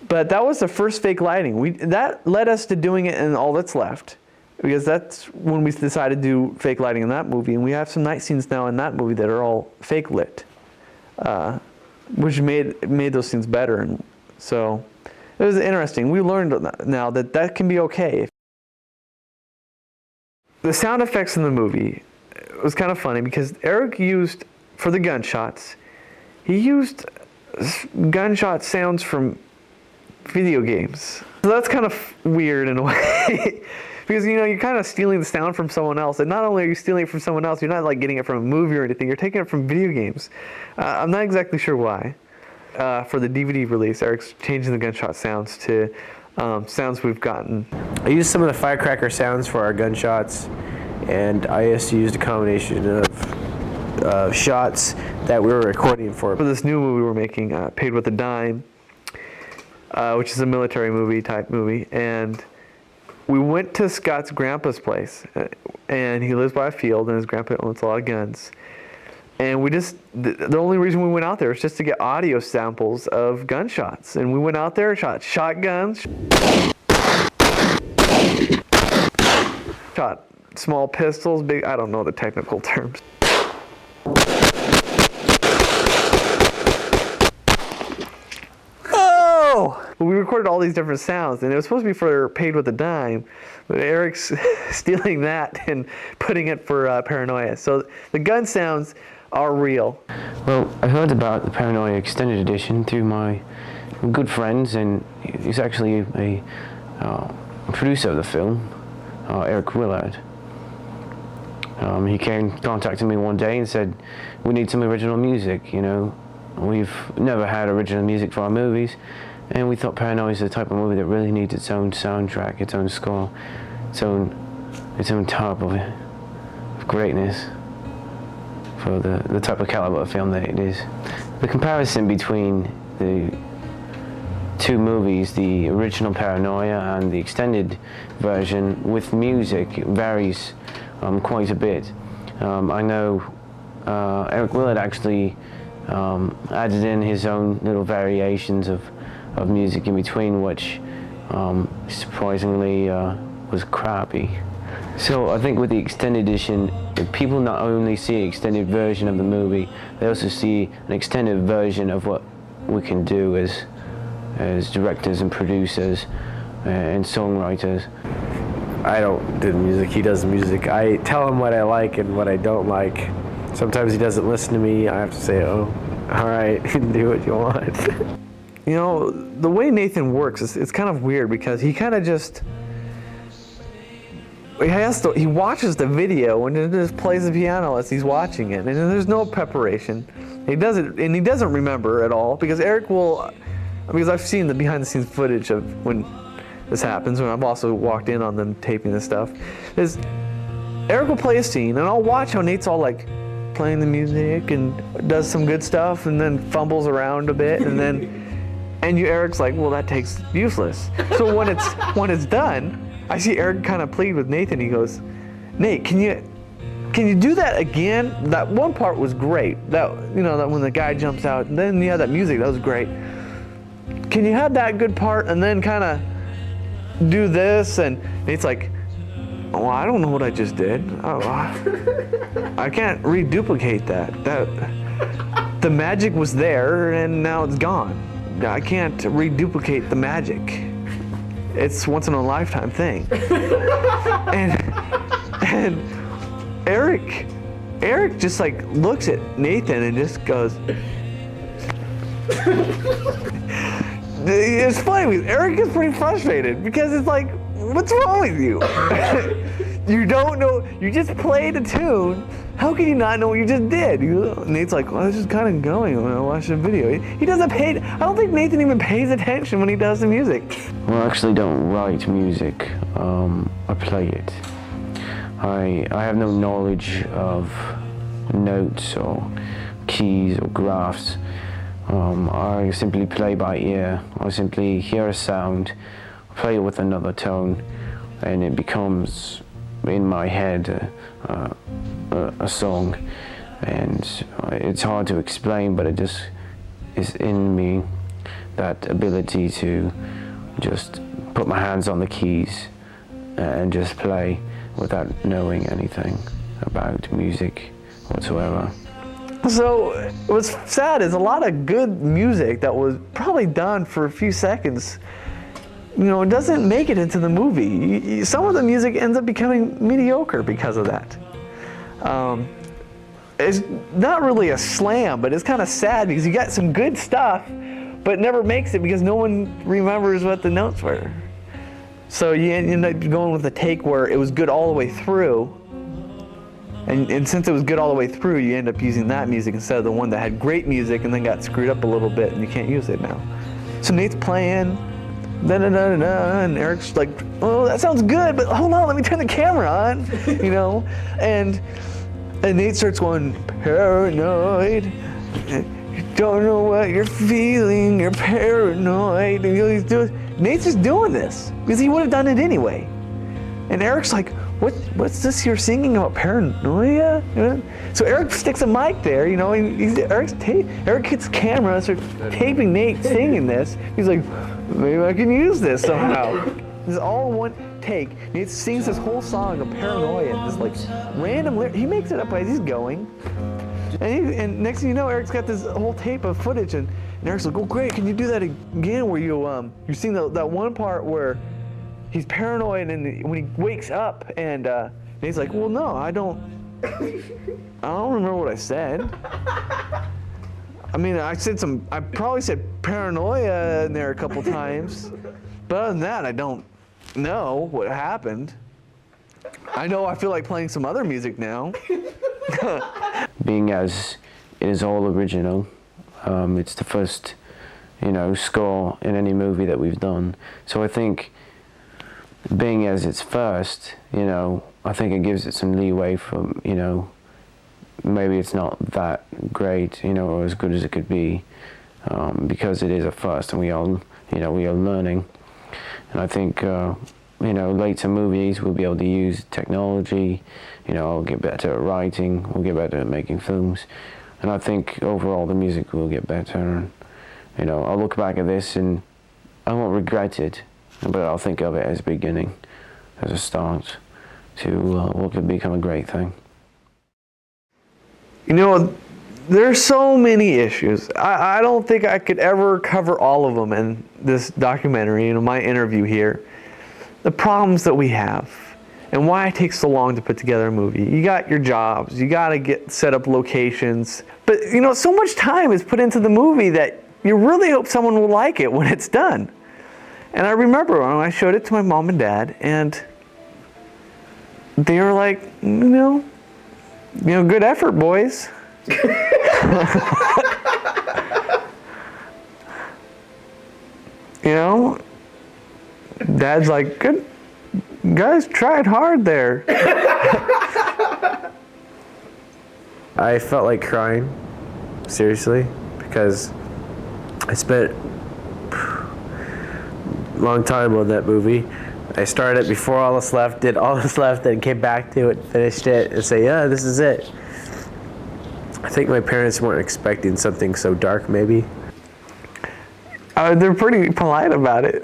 But that was the first fake lighting. That led us to doing it in All That's Left. because that's when we decided to do fake lighting in that movie, and we have some night scenes now in that movie that are all fake lit, which made those scenes better. And so it was interesting. We learned now that can be okay. The sound effects in the movie was kind of funny because Eric used, for the gunshots, he used gunshot sounds from video games. So that's kind of weird in a way. Because, you know, you're kind of stealing the sound from someone else. And not only are you stealing it from someone else, you're not like getting it from a movie or anything. You're taking it from video games. I'm not exactly sure why. For the DVD release, Eric's changing the gunshot sounds to sounds we've gotten. I used some of the firecracker sounds for our gunshots, and I just used a combination of shots that we were recording for this new movie we're making, Paid with a Dime, which is a military type movie, and we went to Scott's grandpa's place, and he lives by a field, and his grandpa owns a lot of guns. And we just, the only reason we went out there was just to get audio samples of gunshots. And we went out there and shot shotguns, shot small pistols, big, I don't know the technical terms. But we recorded all these different sounds, and it was supposed to be for Paid with a Dime, but Eric's stealing that and putting it for Paranoia. So the gun sounds are real. Well, I heard about the Paranoia Extended Edition through my good friends, and he's actually a producer of the film, Eric Willard. He contacted me one day and said, we need some original music, you know. We've never had original music for our movies, and we thought Paranoia is the type of movie that really needs its own soundtrack, its own score, its own type of greatness for the type of caliber of film that it is. The comparison between the two movies, the original Paranoia and the extended version with music, varies quite a bit. I know Eric Willard actually added in his own little variations of music in between, which surprisingly was crappy. So I think with the extended edition, people not only see an extended version of the movie, they also see an extended version of what we can do as directors and producers and songwriters. I don't do the music, he does the music. I tell him what I like and what I don't like. Sometimes he doesn't listen to me. I have to say, oh, all right, do what you want. You know, the way Nathan works, it's kind of weird because he kind of just, he watches the video and then just plays the piano as he's watching it, and there's no preparation. He doesn't remember at all, because Eric will, because I've seen the behind the scenes footage of when this happens, when I've also walked in on them taping this stuff, is Eric will play a scene and I'll watch how Nate's all like playing the music and does some good stuff and then fumbles around a bit, and then Eric's like, well, that takes useless. So when it's done, I see Eric kind of plead with Nathan. He goes, Nate, can you do that again? That one part was great. That when the guy jumps out and then you have that music, that was great. Can you have that good part and then kind of do this? And Nate's like, well, I don't know what I just did. Oh, I can't reduplicate that. The magic was there and now it's gone. I can't reduplicate the magic. It's once in a lifetime thing. and Eric just like looks at Nathan and just goes. It's funny because Eric is pretty frustrated because it's like, what's wrong with you? You don't know, you just played a tune. How can you not know what you just did? Nate's like, well, I was just kind of going when I watched the video. He doesn't pay, I don't think Nathan even pays attention when he does the music. Well, I actually don't write music, I play it. I have no knowledge of notes or keys or graphs. I simply play by ear. I simply hear a sound, play it with another tone, and it becomes in my head a song. And it's hard to explain, but it just is in me, that ability to just put my hands on the keys and just play. without knowing anything about music whatsoever. So what's sad is a lot of good music that was probably done for a few seconds, it doesn't make it into the movie. Some of the music ends up becoming mediocre because of that. It's not really a slam, but it's kind of sad because you got some good stuff, but it never makes it because no one remembers what the notes were. So you end up going with a take where it was good all the way through, and since it was good all the way through, you end up using that music instead of the one that had great music and then got screwed up a little bit and you can't use it now. So Nate's playing, da-da-da-da-da, and Eric's like, oh, that sounds good, but hold on, let me turn the camera on, and Nate starts going, paranoid, you don't know what you're feeling, you're paranoid, and Nate's just doing this, because he would have done it anyway. And Eric's like, what's this you're singing about paranoia? So Eric sticks a mic there, and Eric gets a camera, starts taping Nate singing this. He's like, maybe I can use this somehow. This is all one take. Nate sings this whole song of paranoia, and this random lyric. He makes it up as he's going. And next thing you know, Eric's got this whole tape of footage, and Eric's like, oh great, can you do that again where you sing that one part where he's paranoid and when he wakes up and he's like, well, no, I don't remember what I said. I mean, I probably said paranoia in there a couple times, but other than that, I don't know what happened. I know I feel like playing some other music now. Being as it is all original, it's the first, score in any movie that we've done. So I think, being as it's first, I think it gives it some leeway from, maybe it's not that great, or as good as it could be, because it is a first and we are learning. And I think, later movies we'll be able to use technology, I'll get better at writing, we'll get better at making films, and I think overall the music will get better. And, I'll look back at this and I won't regret it, but I'll think of it as a beginning, as a start to what could become a great thing. There's so many issues. I don't think I could ever cover all of them in this documentary, my interview here. The problems that we have and why it takes so long to put together a movie. You got your jobs, you got to set up locations. But, so much time is put into the movie that you really hope someone will like it when it's done. And I remember when I showed it to my mom and dad, and they were like, good effort, boys. Dad's like, good, guys tried hard there. I felt like crying, seriously, because I spent a long time on that movie. I started it before all this left, did all this left, then came back to it, finished it, and say, yeah, this is it. I think my parents weren't expecting something so dark, maybe. They're pretty polite about it.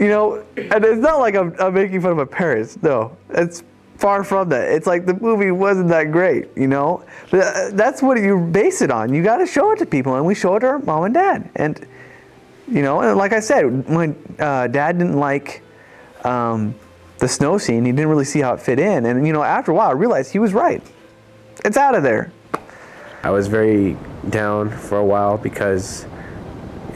And it's not like I'm making fun of my parents. No, it's far from that. It's like the movie wasn't that great, But that's what you base it on. You got to show it to people, and we show it to our mom and dad. And, and like I said, my dad didn't like the snow scene. He didn't really see how it fit in. And, after a while, I realized he was right. It's out of there. I was very down for a while because,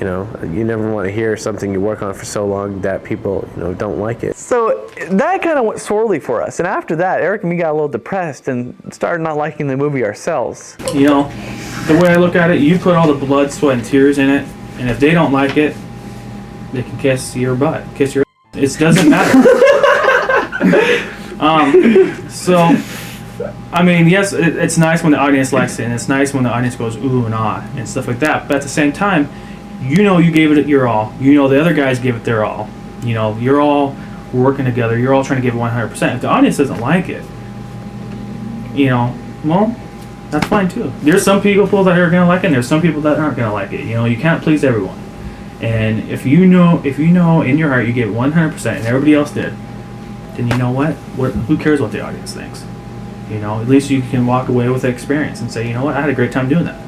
you never want to hear something you work on for so long that people, don't like it. So that kind of went swirly for us. And after that, Eric and me got a little depressed and started not liking the movie ourselves. The way I look at it, you put all the blood, sweat, and tears in it, and if they don't like it, they can kiss your butt, kiss your It doesn't matter. Yes, it's nice when the audience likes it, and it's nice when the audience goes ooh and ah and stuff like that. But at the same time, you gave it your all. The other guys gave it their all. You're all working together. You're all trying to give it 100%. If the audience doesn't like it, well, that's fine too. There's some people that are gonna like it, and there's some people that aren't gonna like it. You can't please everyone. And if you know in your heart you gave it 100% and everybody else did, then you know what? Who cares what the audience thinks? You know, at least you can walk away with the experience and say, you know what, I had a great time doing that.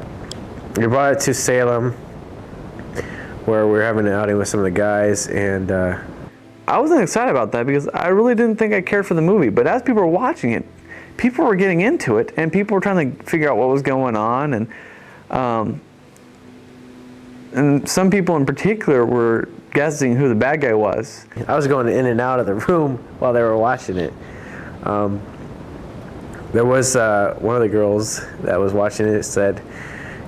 We brought it to Salem, where we were having an outing with some of the guys, and I wasn't excited about that because I really didn't think I cared for the movie. But as people were watching it, people were getting into it, and people were trying to figure out what was going on, and some people in particular were guessing who the bad guy was. I was going in and out of the room while they were watching it. There was one of the girls that was watching it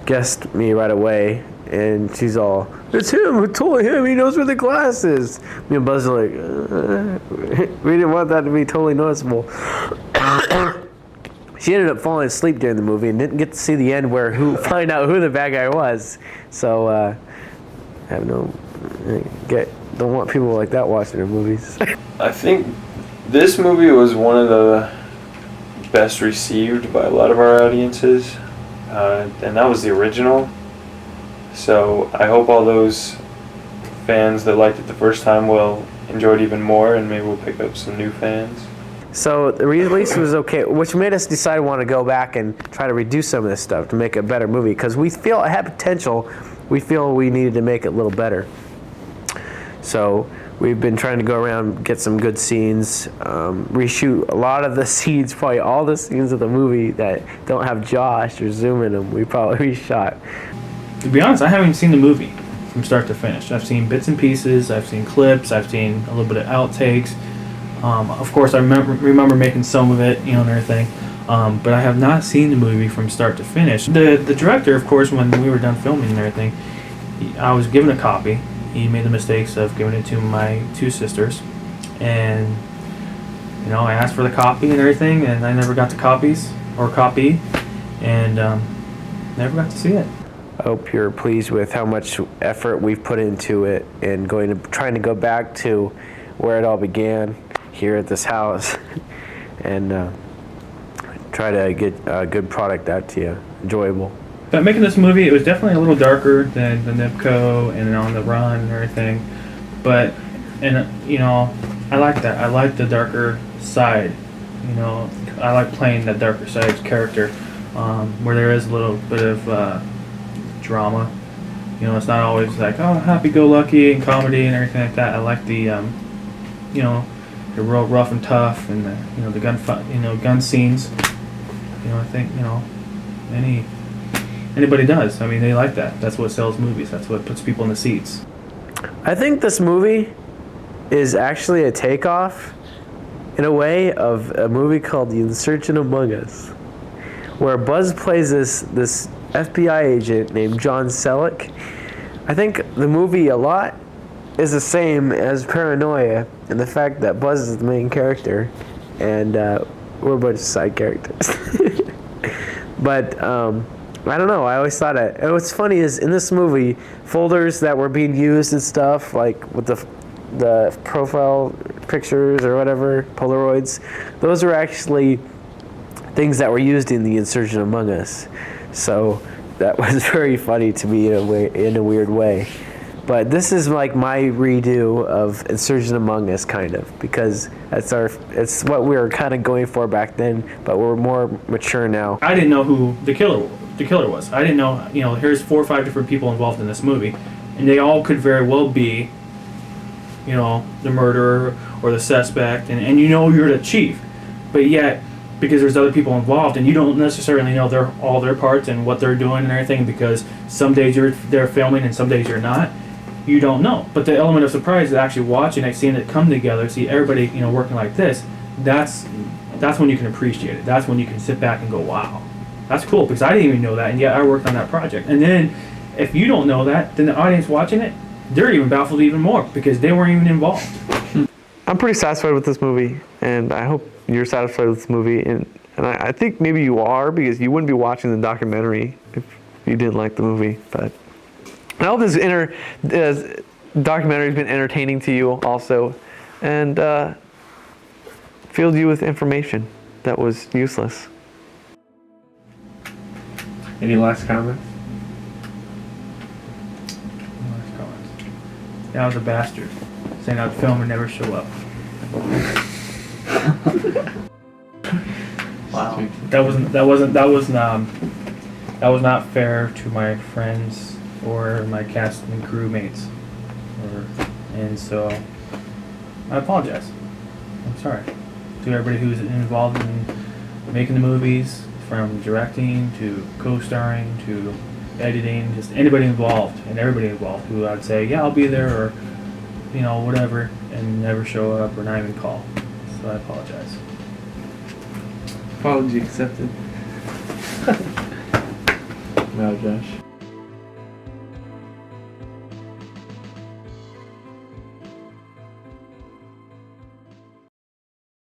guessed me right away, and she's all, "It's him, it's totally him, he knows where the glass is." Me and Buzz are like, we didn't want that to be totally noticeable. She ended up falling asleep during the movie and didn't get to see the end where find out who the bad guy was. So don't want people like that watching their movies. I think this movie was one of the best received by a lot of our audiences, and that was the original. So I hope all those fans that liked it the first time will enjoy it even more, and maybe we'll pick up some new fans. So the release was okay, which made us decide we want to go back and try to redo some of this stuff to make it a better movie, because we feel it had potential. We feel we needed to make it a little better. So we've been trying to go around, get some good scenes, reshoot a lot of the scenes, probably all the scenes of the movie that don't have Josh or Zoom in them, we probably reshot. To be honest, I haven't seen the movie from start to finish. I've seen bits and pieces, I've seen clips, I've seen a little bit of outtakes. Of course, I remember making some of it, and everything. But I have not seen the movie from start to finish. The director, of course, when we were done filming and everything, I was given a copy. He made the mistakes of giving it to my two sisters, and I asked for the copy and everything, and I never got the copy, and never got to see it. I hope you're pleased with how much effort we've put into it and trying to go back to where it all began here at this house and try to get a good product out to you, enjoyable. But making this movie, it was definitely a little darker than the NIPCO and On the Run and everything. But, I like that. I like the darker side. I like playing that darker side character, where there is a little bit of drama. It's not always like, oh, happy-go-lucky and comedy and everything like that. I like the, the real rough and tough and the gun scenes. I think anybody does. I mean, they like that. That's what sells movies. That's what puts people in the seats. I think this movie is actually a takeoff, in a way, of a movie called The Insurgent Among Us, where Buzz plays this FBI agent named John Selleck. I think the movie a lot is the same as Paranoia, and the fact that Buzz is the main character, and we're a bunch of side characters. But I don't know. I always thought it. And what's funny is in this movie, folders that were being used and stuff, like with the profile pictures or whatever, Polaroids, those were actually things that were used in The Insurgent Among Us. So that was very funny to me in a weird way. But this is like my redo of Insurgent Among Us, kind of, because it's what we were kind of going for back then, but we're more mature now. I didn't know who the killer was. I didn't know, here's 4 or 5 different people involved in this movie, and they all could very well be, the murderer or the suspect, and you're the chief, but yet, because there's other people involved, and you don't necessarily know all their parts and what they're doing and everything, because some days they're filming and some days you're not. You don't know. But the element of surprise is actually watching it, seeing it come together, see everybody, working like this. That's when you can appreciate it. That's when you can sit back and go, wow, that's cool, because I didn't even know that, and yet I worked on that project. And then, if you don't know that, then the audience watching it, they're even baffled even more, because they weren't even involved. I'm pretty satisfied with this movie, and I hope you're satisfied with this movie. And I think maybe you are, because you wouldn't be watching the documentary if you didn't like the movie. But I hope this documentary has been entertaining to you also, and filled you with information that was useless. Any last comments? Yeah, I was a bastard, saying I'd film and never show up. Wow. That was not fair to my friends or my cast and crew mates. And so I apologize. I'm sorry to everybody who's involved in making the movies, from directing to co-starring to editing, just anybody involved and everybody involved who I'd say, yeah, I'll be there, or whatever, and never show up or not even call. So I apologize. Apology accepted. No, Josh.